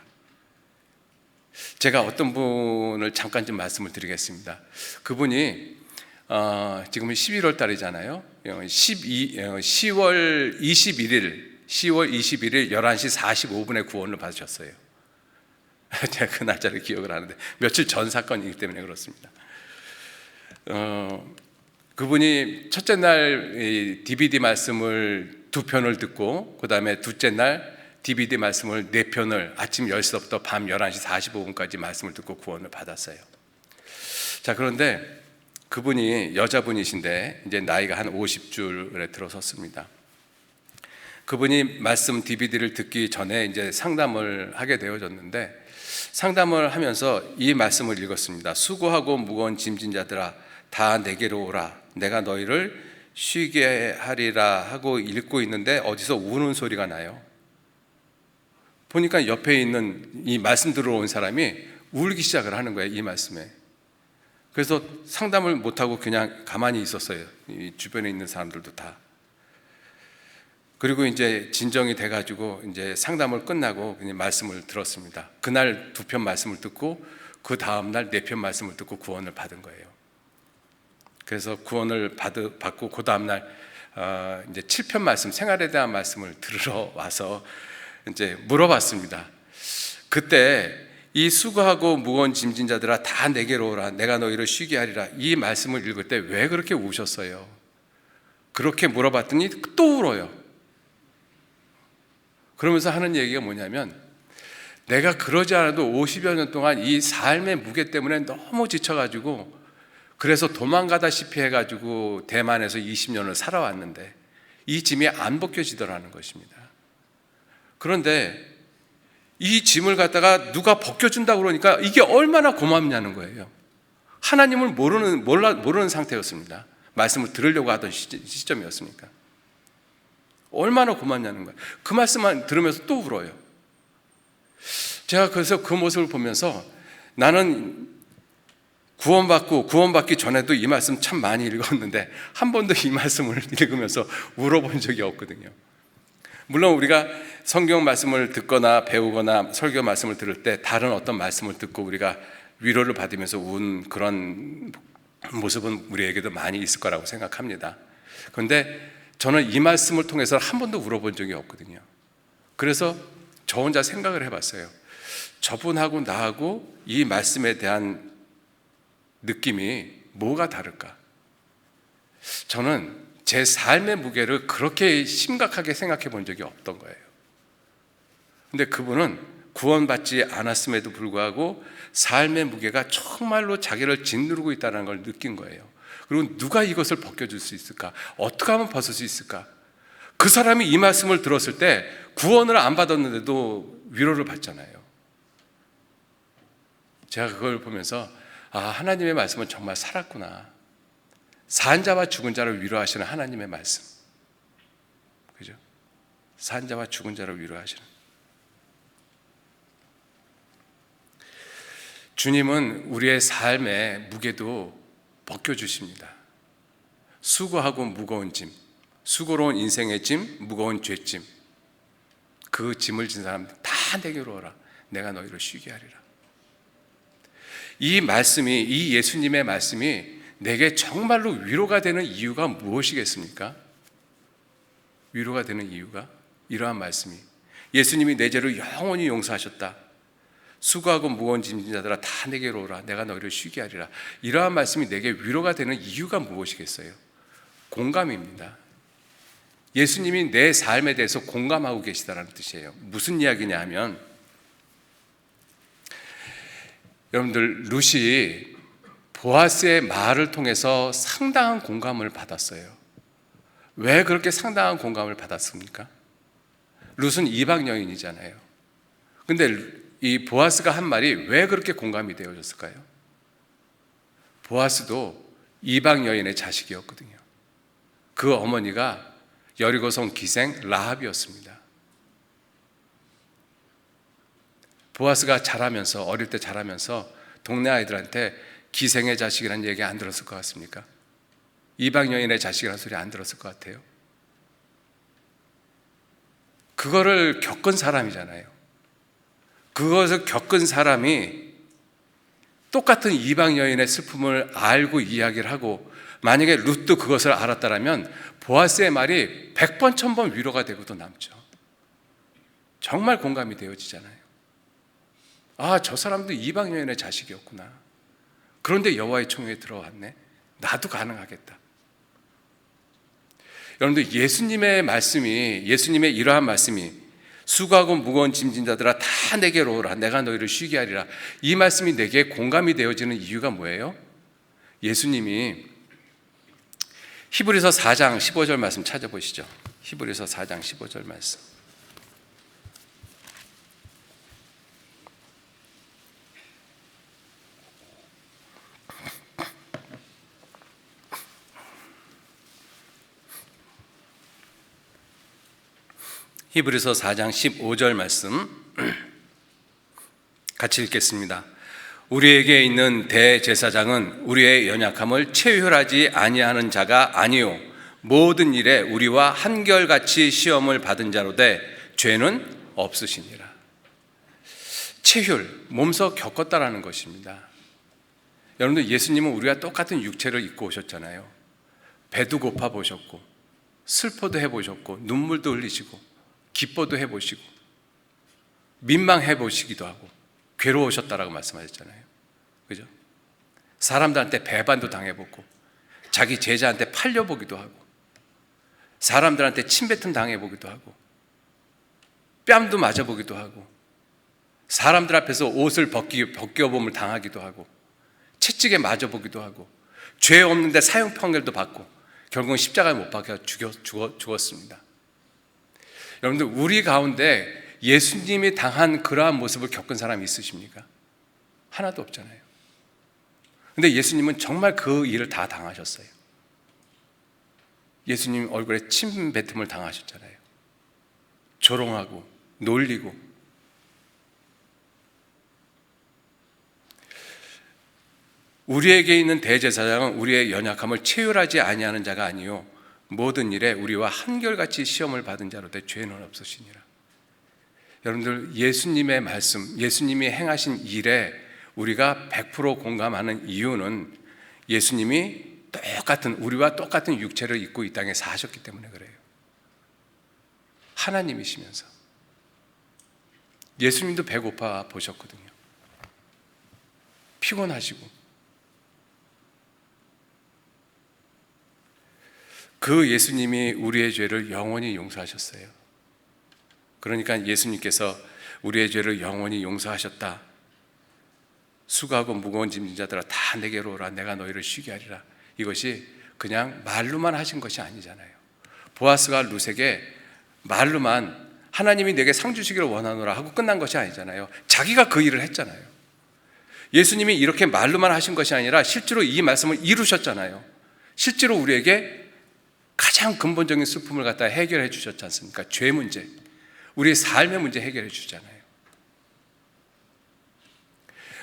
제가 어떤 분을 잠깐 좀 말씀을 드리겠습니다. 그분이 지금 11월 달이잖아요. 10월 21일 11시 45분에 구원을 받으셨어요. 제가 그 날짜를 기억을 하는데 며칠 전 사건이기 때문에 그렇습니다. 그분이 첫째 날 DVD 말씀을 2편을 듣고, 그 다음에 둘째 날 DVD 말씀을 4편을 아침 10시부터 밤 11시 45분까지 말씀을 듣고 구원을 받았어요. 자, 그런데 그분이 여자분이신데 이제 나이가 한 50줄에 들어섰습니다. 그분이 말씀 DVD를 듣기 전에 이제 상담을 하게 되어졌는데, 상담을 하면서 이 말씀을 읽었습니다. 수고하고 무거운 짐진 자들아 다 내게로 오라. 내가 너희를 쉬게 하리라 하고 읽고 있는데 어디서 우는 소리가 나요. 보니까 옆에 있는 이 말씀 들어온 사람이 울기 시작을 하는 거예요. 이 말씀에. 그래서 상담을 못하고 그냥 가만히 있었어요. 이 주변에 있는 사람들도 다. 그리고 이제 진정이 돼가지고 이제 상담을 끝나고 그냥 말씀을 들었습니다. 그날 2편 말씀을 듣고 그 다음날 4편 말씀을 듣고 구원을 받은 거예요. 그래서 구원을 받고 그 다음날 이제 7편 말씀, 생활에 대한 말씀을 들으러 와서 이제 물어봤습니다. 그때 이 수고하고 무거운 짐진 자들아 다 내게로 오라. 내가 너희를 쉬게 하리라. 이 말씀을 읽을 때 왜 그렇게 우셨어요? 그렇게 물어봤더니 또 울어요. 그러면서 하는 얘기가 뭐냐면, 내가 그러지 않아도 50여 년 동안 이 삶의 무게 때문에 너무 지쳐가지고 그래서 도망가다시피 해가지고 대만에서 20년을 살아왔는데 이 짐이 안 벗겨지더라는 것입니다. 그런데 이 짐을 갖다가 누가 벗겨준다고 그러니까 이게 얼마나 고맙냐는 거예요. 하나님을 모르는 상태였습니다. 말씀을 들으려고 하던 시점이었으니까. 얼마나 고맙냐는 거예요. 그 말씀만 들으면서 또 울어요. 제가 그래서 그 모습을 보면서 나는 구원받기 전에도 이 말씀 참 많이 읽었는데 한 번도 이 말씀을 읽으면서 울어본 적이 없거든요. 물론 우리가 성경 말씀을 듣거나 배우거나 설교 말씀을 들을 때 다른 어떤 말씀을 듣고 우리가 위로를 받으면서 운 그런 모습은 우리에게도 많이 있을 거라고 생각합니다. 그런데 저는 이 말씀을 통해서 한 번도 울어본 적이 없거든요. 그래서 저 혼자 생각을 해봤어요. 저분하고 나하고 이 말씀에 대한 느낌이 뭐가 다를까? 저는 제 삶의 무게를 그렇게 심각하게 생각해 본 적이 없던 거예요. 근데 그분은 구원받지 않았음에도 불구하고 삶의 무게가 정말로 자기를 짓누르고 있다는 걸 느낀 거예요. 그리고 누가 이것을 벗겨줄 수 있을까? 어떻게 하면 벗을 수 있을까? 그 사람이 이 말씀을 들었을 때 구원을 안 받았는데도 위로를 받잖아요. 제가 그걸 보면서 하나님의 말씀은 정말 살았구나. 산 자와 죽은 자를 위로하시는 하나님의 말씀, 그죠? 산 자와 죽은 자를 위로하시는 주님은 우리의 삶의 무게도 벗겨주십니다. 수고하고 무거운 짐, 수고로운 인생의 짐, 무거운 죄짐, 그 짐을 진 사람 다 내게로 오라. 내가 너희를 쉬게 하리라. 이 말씀이, 이 예수님의 말씀이 내게 정말로 위로가 되는 이유가 무엇이겠습니까? 위로가 되는 이유가 이러한 말씀이, 예수님이 내 죄를 영원히 용서하셨다. 수고하고 무거운 짐진 자들아 다 내게로 오라. 내가 너희를 쉬게 하리라. 이러한 말씀이 내게 위로가 되는 이유가 무엇이겠어요? 공감입니다. 예수님이 내 삶에 대해서 공감하고 계시다는 뜻이에요. 무슨 이야기냐 하면, 여러분들, 룻이 보아스의 말을 통해서 상당한 공감을 받았어요. 왜 그렇게 상당한 공감을 받았습니까? 룻은 이방 여인이잖아요. 근데 이 보아스가 한 말이 왜 그렇게 공감이 되어졌을까요? 보아스도 이방 여인의 자식이었거든요. 그 어머니가 여리고성 기생 라합이었습니다. 보아스가 자라면서, 어릴 때 자라면서 동네 아이들한테 기생의 자식이라는 얘기 안 들었을 것 같습니까? 이방 여인의 자식이라는 소리 안 들었을 것 같아요. 그거를 겪은 사람이잖아요. 그것을 겪은 사람이 똑같은 이방 여인의 슬픔을 알고 이야기를 하고, 만약에 룻도 그것을 알았다면 보아스의 말이 100번 1000번 위로가 되고도 남죠. 정말 공감이 되어지잖아요. 저 사람도 이방 여인의 자식이었구나. 그런데 여호와의 총회에 들어왔네. 나도 가능하겠다. 여러분들, 예수님의 말씀이, 예수님의 이러한 말씀이, 수고하고 무거운 짐진 자들아 다 내게로 오라. 내가 너희를 쉬게 하리라. 이 말씀이 내게 공감이 되어지는 이유가 뭐예요? 예수님이 히브리서 4장 15절 말씀 찾아보시죠. 히브리서 4장 15절 말씀. 히브리서 4장 15절 말씀 같이 읽겠습니다. 우리에게 있는 대제사장은 우리의 연약함을 체휼하지 아니하는 자가 아니요 모든 일에 우리와 한결같이 시험을 받은 자로되 죄는 없으시니라. 체휼, 몸소 겪었다라는 것입니다. 여러분들, 예수님은 우리와 똑같은 육체를 입고 오셨잖아요. 배도 고파 보셨고, 슬퍼도 해보셨고, 눈물도 흘리시고, 기뻐도 해보시고, 민망해 보시기도 하고, 괴로우셨다라고 말씀하셨잖아요. 그죠? 사람들한테 배반도 당해보고, 자기 제자한테 팔려보기도 하고, 사람들한테 침뱉음 당해보기도 하고, 뺨도 맞아보기도 하고, 사람들 앞에서 옷을 벗겨봄을 당하기도 하고, 채찍에 맞아보기도 하고, 죄 없는데 사형판결도 받고, 결국은 십자가에 못 박혀 죽었습니다. 여러분들, 우리 가운데 예수님이 당한 그러한 모습을 겪은 사람이 있으십니까? 하나도 없잖아요. 근데 예수님은 정말 그 일을 다 당하셨어요. 예수님 얼굴에 침 뱉음을 당하셨잖아요. 조롱하고 놀리고. 우리에게 있는 대제사장은 우리의 연약함을 체휼하지 아니하는 자가 아니요 모든 일에 우리와 한결같이 시험을 받은 자로되 죄는 없으시니라. 여러분들, 예수님의 말씀, 예수님이 행하신 일에 우리가 100% 공감하는 이유는 예수님이 우리와 똑같은 육체를 입고 이 땅에 사셨기 때문에 그래요. 하나님이시면서. 예수님도 배고파 보셨거든요. 피곤하시고. 그 예수님이 우리의 죄를 영원히 용서하셨어요. 그러니까 예수님께서 우리의 죄를 영원히 용서하셨다. 수고하고 무거운 짐진 자들아 다 내게로 오라. 내가 너희를 쉬게 하리라. 이것이 그냥 말로만 하신 것이 아니잖아요. 보아스가 룻에게 말로만 하나님이 내게 상 주시기를 원하노라 하고 끝난 것이 아니잖아요. 자기가 그 일을 했잖아요. 예수님이 이렇게 말로만 하신 것이 아니라 실제로 이 말씀을 이루셨잖아요. 실제로 우리에게 가장 근본적인 슬픔을 갖다 해결해 주셨지 않습니까? 죄 문제, 우리의 삶의 문제 해결해 주잖아요.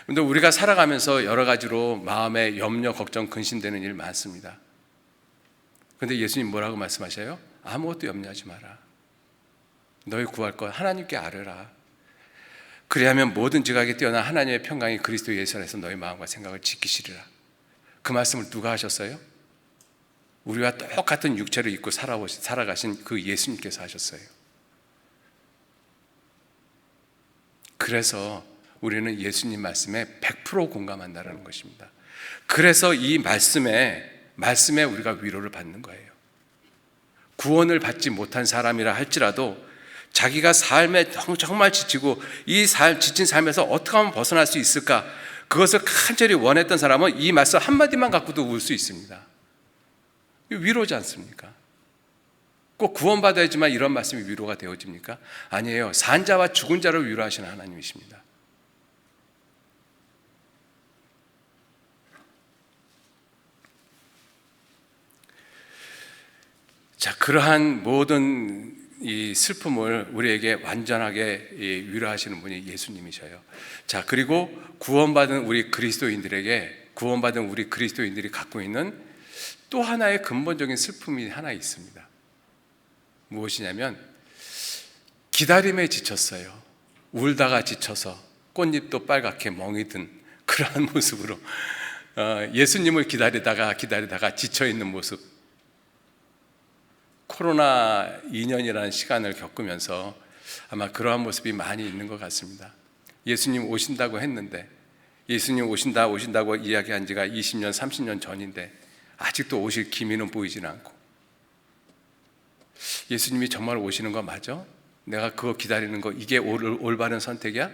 그런데 우리가 살아가면서 여러 가지로 마음에 염려, 걱정, 근심되는 일 많습니다. 그런데 예수님 뭐라고 말씀하셔요? 아무것도 염려하지 마라. 너희 구할 것 하나님께 아뢰라. 그리하면 모든 지각에 뛰어난 하나님의 평강이 그리스도 예수 안에서 너희 마음과 생각을 지키시리라. 그 말씀을 누가 하셨어요? 우리와 똑같은 육체를 입고 살아가신 그 예수님께서 하셨어요. 그래서 우리는 예수님 말씀에 100% 공감한다는 것입니다. 그래서 이 말씀에 우리가 위로를 받는 거예요. 구원을 받지 못한 사람이라 할지라도 자기가 삶에 정말 지치고 이 지친 삶에서 어떻게 하면 벗어날 수 있을까, 그것을 간절히 원했던 사람은 이 말씀 한마디만 갖고도 울 수 있습니다. 위로지 않습니까? 꼭 구원받아야지만 이런 말씀이 위로가 되어집니까? 아니에요. 산 자와 죽은 자를 위로하시는 하나님이십니다. 자, 그러한 모든 이 슬픔을 우리에게 완전하게 위로하시는 분이 예수님이셔요. 자, 그리고 구원받은 우리 그리스도인들이 갖고 있는 또 하나의 근본적인 슬픔이 하나 있습니다. 무엇이냐면 기다림에 지쳤어요. 울다가 지쳐서 꽃잎도 빨갛게 멍이 든 그러한 모습으로 예수님을 기다리다가 지쳐있는 모습. 코로나 2년이라는 시간을 겪으면서 아마 그러한 모습이 많이 있는 것 같습니다. 예수님 오신다고 했는데, 예수님 오신다고 이야기한 지가 20년, 30년 전인데 아직도 오실 기미는 보이지는 않고, 예수님이 정말 오시는 거 맞아? 내가 그거 기다리는 거 이게 올바른 선택이야?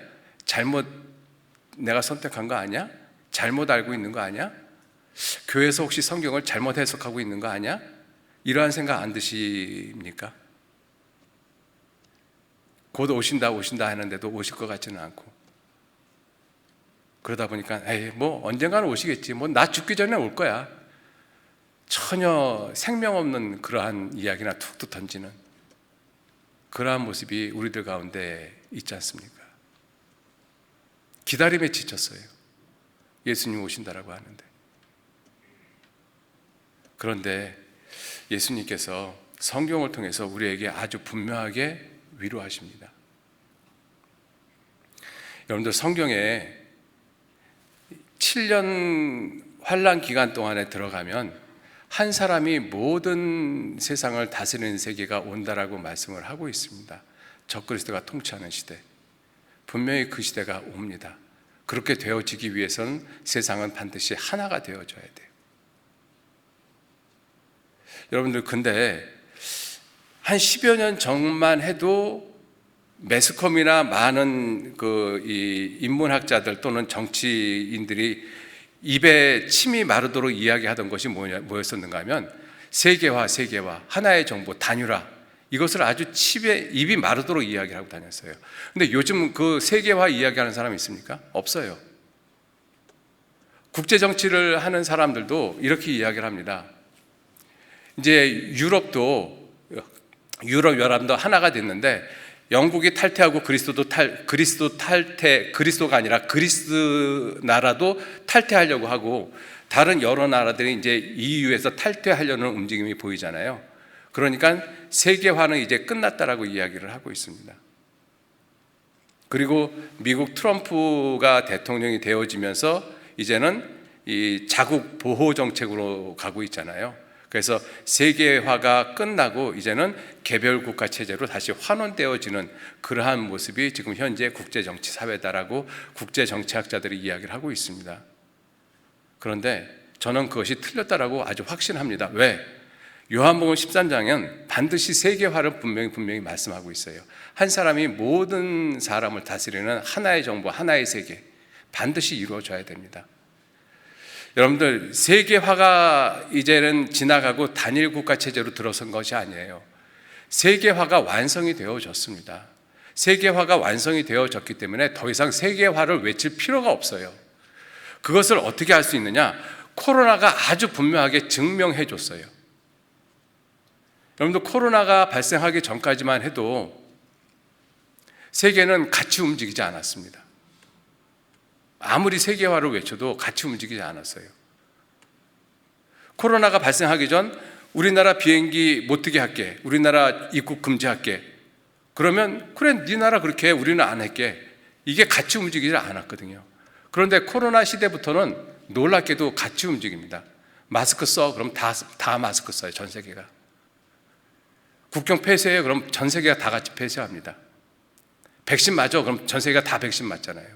내가 선택한 거 아니야? 잘못 알고 있는 거 아니야? 교회에서 혹시 성경을 잘못 해석하고 있는 거 아니야? 이러한 생각 안 드십니까? 곧 오신다 하는데도 오실 것 같지는 않고, 그러다 보니까 언젠가는 오시겠지, 나 죽기 전에 올 거야, 전혀 생명 없는 그러한 이야기나 툭툭 던지는 그러한 모습이 우리들 가운데 있지 않습니까? 기다림에 지쳤어요. 예수님 오신다라고 하는데. 그런데 예수님께서 성경을 통해서 우리에게 아주 분명하게 위로하십니다. 여러분들, 성경에 7년 환난 기간 동안에 들어가면 한 사람이 모든 세상을 다스리는 세계가 온다라고 말씀을 하고 있습니다. 적그리스도가 통치하는 시대, 분명히 그 시대가 옵니다. 그렇게 되어지기 위해서는 세상은 반드시 하나가 되어져야 돼요. 여러분들, 근데 한 10여 년 전만 해도 매스컴이나 많은 이 인문학자들 또는 정치인들이 입에 침이 마르도록 이야기하던 것이 뭐였었는가 하면 세계화, 하나의 정보, 단일화, 이것을 아주 입이 마르도록 이야기하고 다녔어요. 근데 요즘 그 세계화 이야기하는 사람이 있습니까? 없어요. 국제정치를 하는 사람들도 이렇게 이야기를 합니다. 이제 유럽 연합도 하나가 됐는데 영국이 탈퇴하고 그리스도가 아니라 그리스 나라도 탈퇴하려고 하고, 다른 여러 나라들이 이제 EU에서 탈퇴하려는 움직임이 보이잖아요. 그러니까 세계화는 이제 끝났다라고 이야기를 하고 있습니다. 그리고 미국 트럼프가 대통령이 되어지면서 이제는 이 자국 보호 정책으로 가고 있잖아요. 그래서 세계화가 끝나고 이제는 개별 국가 체제로 다시 환원되어지는 그러한 모습이 지금 현재 국제정치 사회다라고 국제정치학자들이 이야기를 하고 있습니다. 그런데 저는 그것이 틀렸다라고 아주 확신합니다. 왜? 요한복음 13장은 반드시 세계화를 분명히 말씀하고 있어요. 한 사람이 모든 사람을 다스리는 하나의 정부, 하나의 세계, 반드시 이루어져야 됩니다. 여러분들, 세계화가 이제는 지나가고 단일 국가 체제로 들어선 것이 아니에요. 세계화가 완성이 되어졌습니다. 세계화가 완성이 되어졌기 때문에 더 이상 세계화를 외칠 필요가 없어요. 그것을 어떻게 할 수 있느냐? 코로나가 아주 분명하게 증명해 줬어요. 여러분들, 코로나가 발생하기 전까지만 해도 세계는 같이 움직이지 않았습니다. 아무리 세계화를 외쳐도 같이 움직이지 않았어요. 코로나가 발생하기 전 우리나라 비행기 못 뜨게 할게, 우리나라 입국 금지할게, 그러면 그래 네 나라 그렇게 해, 우리는 안 할게, 이게 같이 움직이지 않았거든요. 그런데 코로나 시대부터는 놀랍게도 같이 움직입니다. 마스크 써, 그럼 다 마스크 써요. 전 세계가. 국경 폐쇄해, 그럼 전 세계가 다 같이 폐쇄합니다. 백신 맞아, 그럼 전 세계가 다 백신 맞잖아요.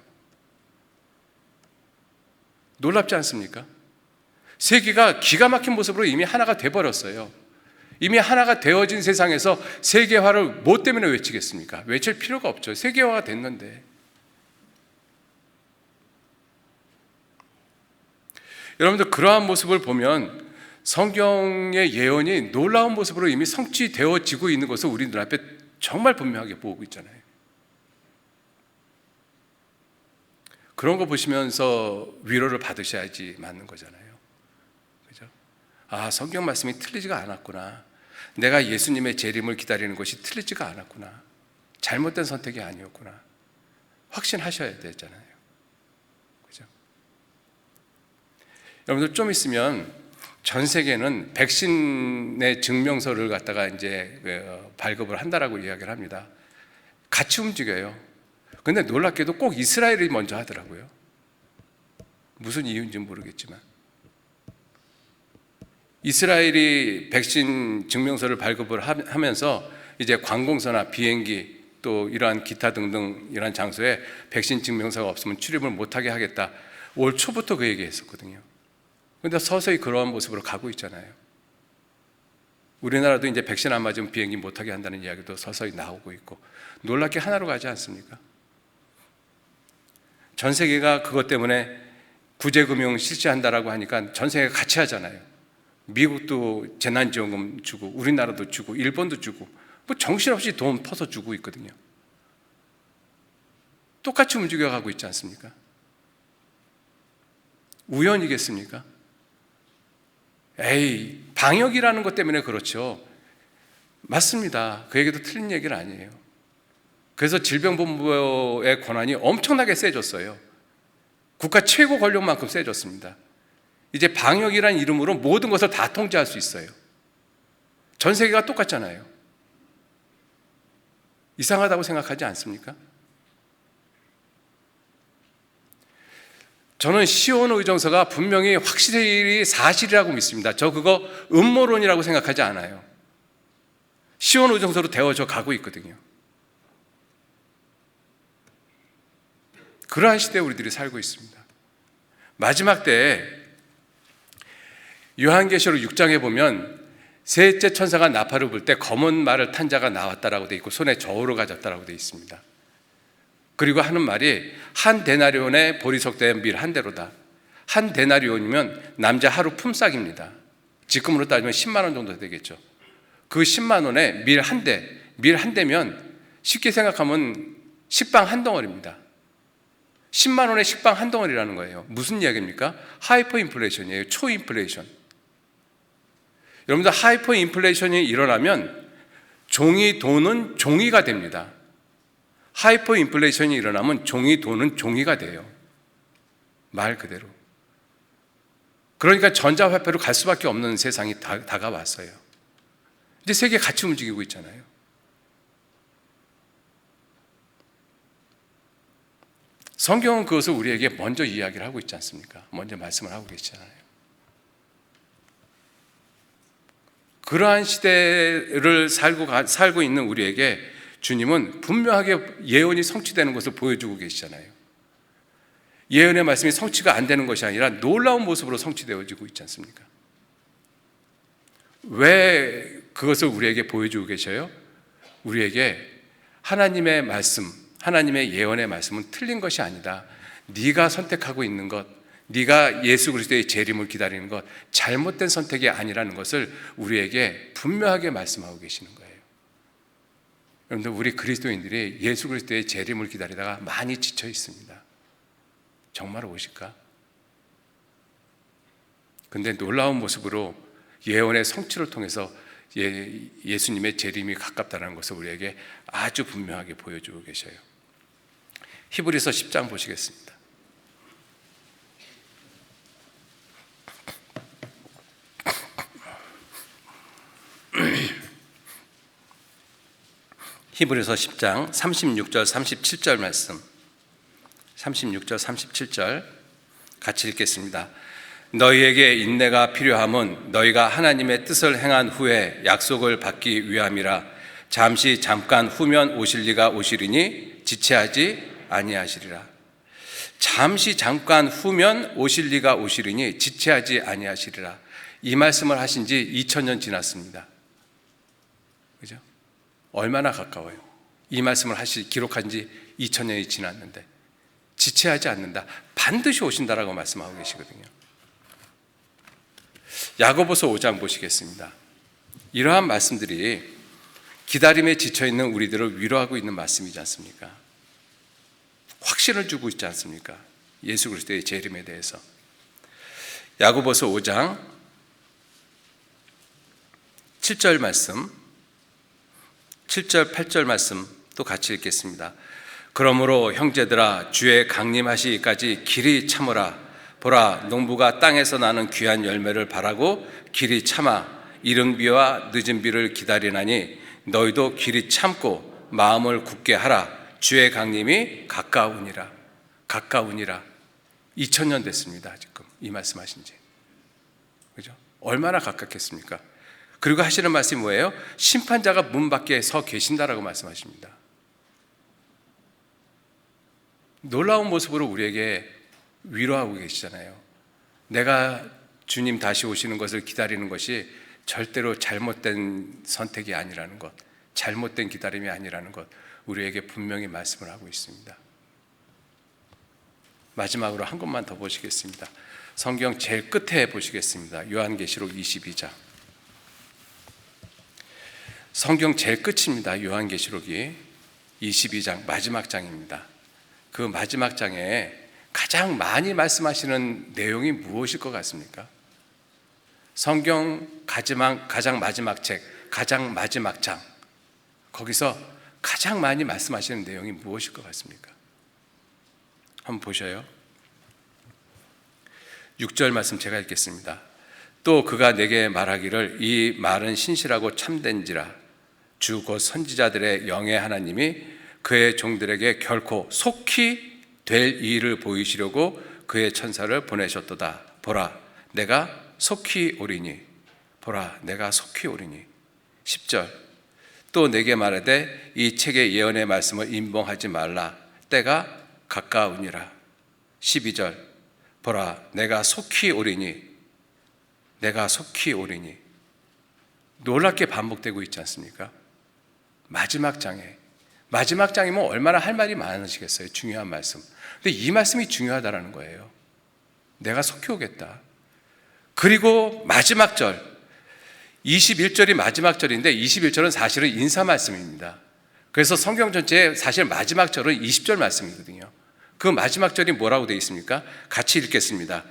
놀랍지 않습니까? 세계가 기가 막힌 모습으로 이미 하나가 돼버렸어요. 이미 하나가 되어진 세상에서 세계화를 뭐 때문에 외치겠습니까? 외칠 필요가 없죠. 세계화가 됐는데. 여러분들, 그러한 모습을 보면 성경의 예언이 놀라운 모습으로 이미 성취되어지고 있는 것을 우리 눈앞에 정말 분명하게 보고 있잖아요. 그런 거 보시면서 위로를 받으셔야지 맞는 거잖아요. 그죠? 아, 성경 말씀이 틀리지가 않았구나. 내가 예수님의 재림을 기다리는 것이 틀리지가 않았구나. 잘못된 선택이 아니었구나. 확신하셔야 되잖아요. 그죠? 여러분들, 좀 있으면 전 세계는 백신의 증명서를 갖다가 이제 발급을 한다라고 이야기를 합니다. 같이 움직여요. 근데 놀랍게도 꼭 이스라엘이 먼저 하더라고요. 무슨 이유인지는 모르겠지만. 이스라엘이 백신 증명서를 발급을 하면서 이제 관공서나 비행기 또 이러한 기타 등등 이러한 장소에 백신 증명서가 없으면 출입을 못하게 하겠다. 올 초부터 그 얘기했었거든요. 그런데 서서히 그러한 모습으로 가고 있잖아요. 우리나라도 이제 백신 안 맞으면 비행기 못하게 한다는 이야기도 서서히 나오고 있고, 놀랍게 하나로 가지 않습니까? 전 세계가 그것 때문에 구제금융 실시한다라고 하니까 전 세계가 같이 하잖아요. 미국도 재난지원금 주고, 우리나라도 주고, 일본도 주고, 뭐 정신없이 돈 퍼서 주고 있거든요. 똑같이 움직여가고 있지 않습니까? 우연이겠습니까? 에이, 방역이라는 것 때문에 그렇죠. 맞습니다. 그 얘기도 틀린 얘기는 아니에요. 그래서 질병본부의 권한이 엄청나게 세졌어요. 국가 최고 권력만큼 세졌습니다. 이제 방역이라는 이름으로 모든 것을 다 통제할 수 있어요. 전 세계가 똑같잖아요. 이상하다고 생각하지 않습니까? 저는 시온 의정서가 분명히 확실히 사실이라고 믿습니다. 저 그거 음모론이라고 생각하지 않아요. 시온 의정서로 되어져 가고 있거든요. 그러한 시대에 우리들이 살고 있습니다. 마지막 때에 요한계시록 6장에 보면 셋째 천사가 나팔을 불 때 검은 말을 탄 자가 나왔다라고 돼 있고 손에 저울을 가졌다라고 돼 있습니다. 그리고 하는 말이 한 데나리온의 보리석된 밀 한 대로다. 한 데나리온이면 남자 하루 품삯입니다. 지금으로 따지면 10만 원 정도 되겠죠. 그 10만 원에 밀 한 대, 밀 한 대면 쉽게 생각하면 식빵 한 덩어리입니다. 10만 원에 식빵 한 덩어리라는 거예요. 무슨 이야기입니까? 하이퍼 인플레이션이에요. 초인플레이션. 여러분들, 하이퍼 인플레이션이 일어나면 종이 돈은 종이가 됩니다. 하이퍼 인플레이션이 일어나면 종이 돈은 종이가 돼요. 말 그대로. 그러니까 전자화폐로 갈 수밖에 없는 세상이 다가왔어요. 이제 세계 같이 움직이고 있잖아요. 성경은 그것을 우리에게 먼저 이야기를 하고 있지 않습니까? 먼저 말씀을 하고 계시잖아요. 그러한 시대를 살고 있는 우리에게 주님은 분명하게 예언이 성취되는 것을 보여주고 계시잖아요. 예언의 말씀이 성취가 안 되는 것이 아니라 놀라운 모습으로 성취되어지고 있지 않습니까? 왜 그것을 우리에게 보여주고 계셔요? 우리에게 하나님의 말씀, 하나님의 예언의 말씀은 틀린 것이 아니다. 네가 선택하고 있는 것, 네가 예수 그리스도의 재림을 기다리는 것, 잘못된 선택이 아니라는 것을 우리에게 분명하게 말씀하고 계시는 거예요. 여러분들, 우리 그리스도인들이 예수 그리스도의 재림을 기다리다가 많이 지쳐 있습니다. 정말 오실까? 근데 놀라운 모습으로 예언의 성취를 통해서 예수님의 재림이 가깝다는 것을 우리에게 아주 분명하게 보여주고 계셔요. 히브리서 10장 보시겠습니다. 히브리서 10장 36절 37절 말씀, 36절 37절 같이 읽겠습니다. 너희에게 인내가 필요함은 너희가 하나님의 뜻을 행한 후에 약속을 받기 위함이라. 잠깐 후면 오실 이가 오시리니 지체하지 아니하시리라. 잠깐 후면 오실 이가 오시리니 지체하지 아니하시리라. 이 말씀을 하신 지 2000년 지났습니다. 그죠? 얼마나 가까워요. 이 말씀을 기록한 지 2000년이 지났는데 지체하지 않는다, 반드시 오신다라고 말씀하고 계시거든요. 야고보서 5장 보시겠습니다. 이러한 말씀들이 기다림에 지쳐있는 우리들을 위로하고 있는 말씀이지 않습니까? 확신을 주고 있지 않습니까? 예수 그리스도의 재림에 대해서. 야고보서 5장 7절 말씀, 7절 8절 말씀 또 같이 읽겠습니다. 그러므로 형제들아, 주의 강림하시기까지 길이 참으라. 보라, 농부가 땅에서 나는 귀한 열매를 바라고 길이 참아 이른 비와 늦은 비를 기다리나니 너희도 길이 참고 마음을 굳게 하라. 주의 강림이 가까우니라. 가까우니라. 2000년 됐습니다. 지금 이 말씀하신 지. 그죠? 얼마나 가깝겠습니까? 그리고 하시는 말씀이 뭐예요? 심판자가 문 밖에 서 계신다라고 말씀하십니다. 놀라운 모습으로 우리에게 위로하고 계시잖아요. 내가 주님 다시 오시는 것을 기다리는 것이 절대로 잘못된 선택이 아니라는 것, 잘못된 기다림이 아니라는 것, 우리에게 분명히 말씀을 하고 있습니다. 마지막으로 한 것만 더 보시겠습니다. 성경 제일 끝에 보시겠습니다. 요한계시록 22장. 성경 제일 끝입니다. 요한계시록이 22장 마지막 장입니다. 그 마지막 장에 가장 많이 말씀하시는 내용이 무엇일 것 같습니까? 성경 가장 마지막 책, 가장 마지막 장, 거기서 가장 많이 말씀하시는 내용이 무엇일 것 같습니까? 한번 보셔요. 6절 말씀 제가 읽겠습니다. 또 그가 내게 말하기를 이 말은 신실하고 참된지라. 주 곧 선지자들의 영의 하나님이 그의 종들에게 결코 속히 될 일을 보이시려고 그의 천사를 보내셨도다. 보라, 내가 속히 오리니. 보라, 내가 속히 오리니. 10절. 또 내게 말하되 이 책의 예언의 말씀을 임봉하지 말라. 때가 가까우니라. 12절. 보라, 내가 속히 오리니. 내가 속히 오리니. 놀랍게 반복되고 있지 않습니까? 마지막 장이면 얼마나 할 말이 많으시겠어요. 중요한 말씀. 근데 이 말씀이 중요하다라는 거예요. 내가 속히 오겠다. 그리고 마지막 절, 21절이 마지막 절인데 21절은 사실은 인사 말씀입니다. 그래서 성경 전체에 사실 마지막 절은 20절 말씀이거든요. 그 마지막 절이 뭐라고 되어 있습니까? 같이 읽겠습니다.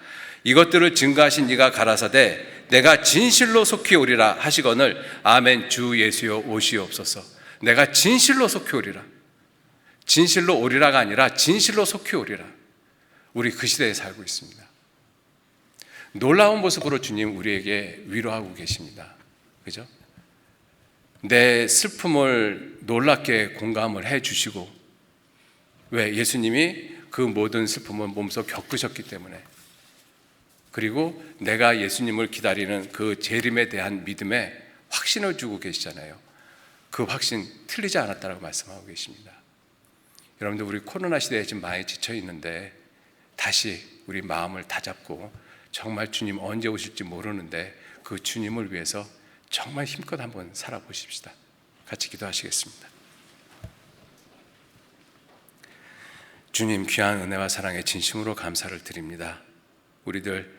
이것들을 증거하신 이가 가라사대 내가 진실로 속히 오리라 하시거늘 아멘. 주 예수여 오시옵소서. 내가 진실로 속히 오리라. 진실로 오리라가 아니라 진실로 속히 오리라. 우리 그 시대에 살고 있습니다. 놀라운 모습으로 주님 우리에게 위로하고 계십니다. 그죠? 내 슬픔을 놀랍게 공감을 해 주시고, 왜? 예수님이 그 모든 슬픔을 몸소 겪으셨기 때문에. 그리고 내가 예수님을 기다리는 그 재림에 대한 믿음에 확신을 주고 계시잖아요. 그 확신 틀리지 않았다라고 말씀하고 계십니다. 여러분들, 우리 코로나 시대에 지금 많이 지쳐 있는데 다시 우리 마음을 다잡고 정말 주님 언제 오실지 모르는데 그 주님을 위해서 정말 힘껏 한번 살아보십시다. 같이 기도하시겠습니다. 주님, 귀한 은혜와 사랑에 진심으로 감사를 드립니다. 우리들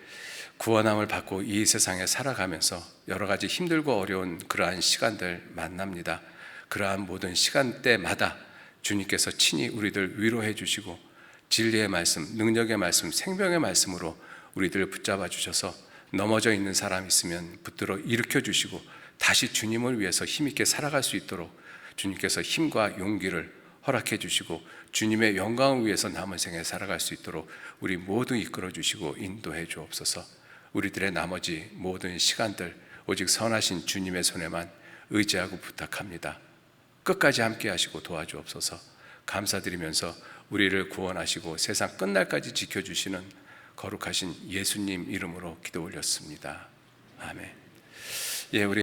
구원함을 받고 이 세상에 살아가면서 여러 가지 힘들고 어려운 그러한 시간들 만납니다. 그러한 모든 시간대마다 주님께서 친히 우리들 위로해 주시고 진리의 말씀, 능력의 말씀, 생명의 말씀으로 우리들을 붙잡아 주셔서 넘어져 있는 사람 있으면 붙들어 일으켜 주시고 다시 주님을 위해서 힘있게 살아갈 수 있도록 주님께서 힘과 용기를 허락해 주시고 주님의 영광을 위해서 남은 생에 살아갈 수 있도록 우리 모두 이끌어 주시고 인도해 주옵소서. 우리들의 나머지 모든 시간들 오직 선하신 주님의 손에만 의지하고 부탁합니다. 끝까지 함께 하시고 도와주옵소서. 감사드리면서 우리를 구원하시고 세상 끝날까지 지켜주시는 거룩하신 예수님 이름으로 기도 올렸습니다. 아멘. 예, 우리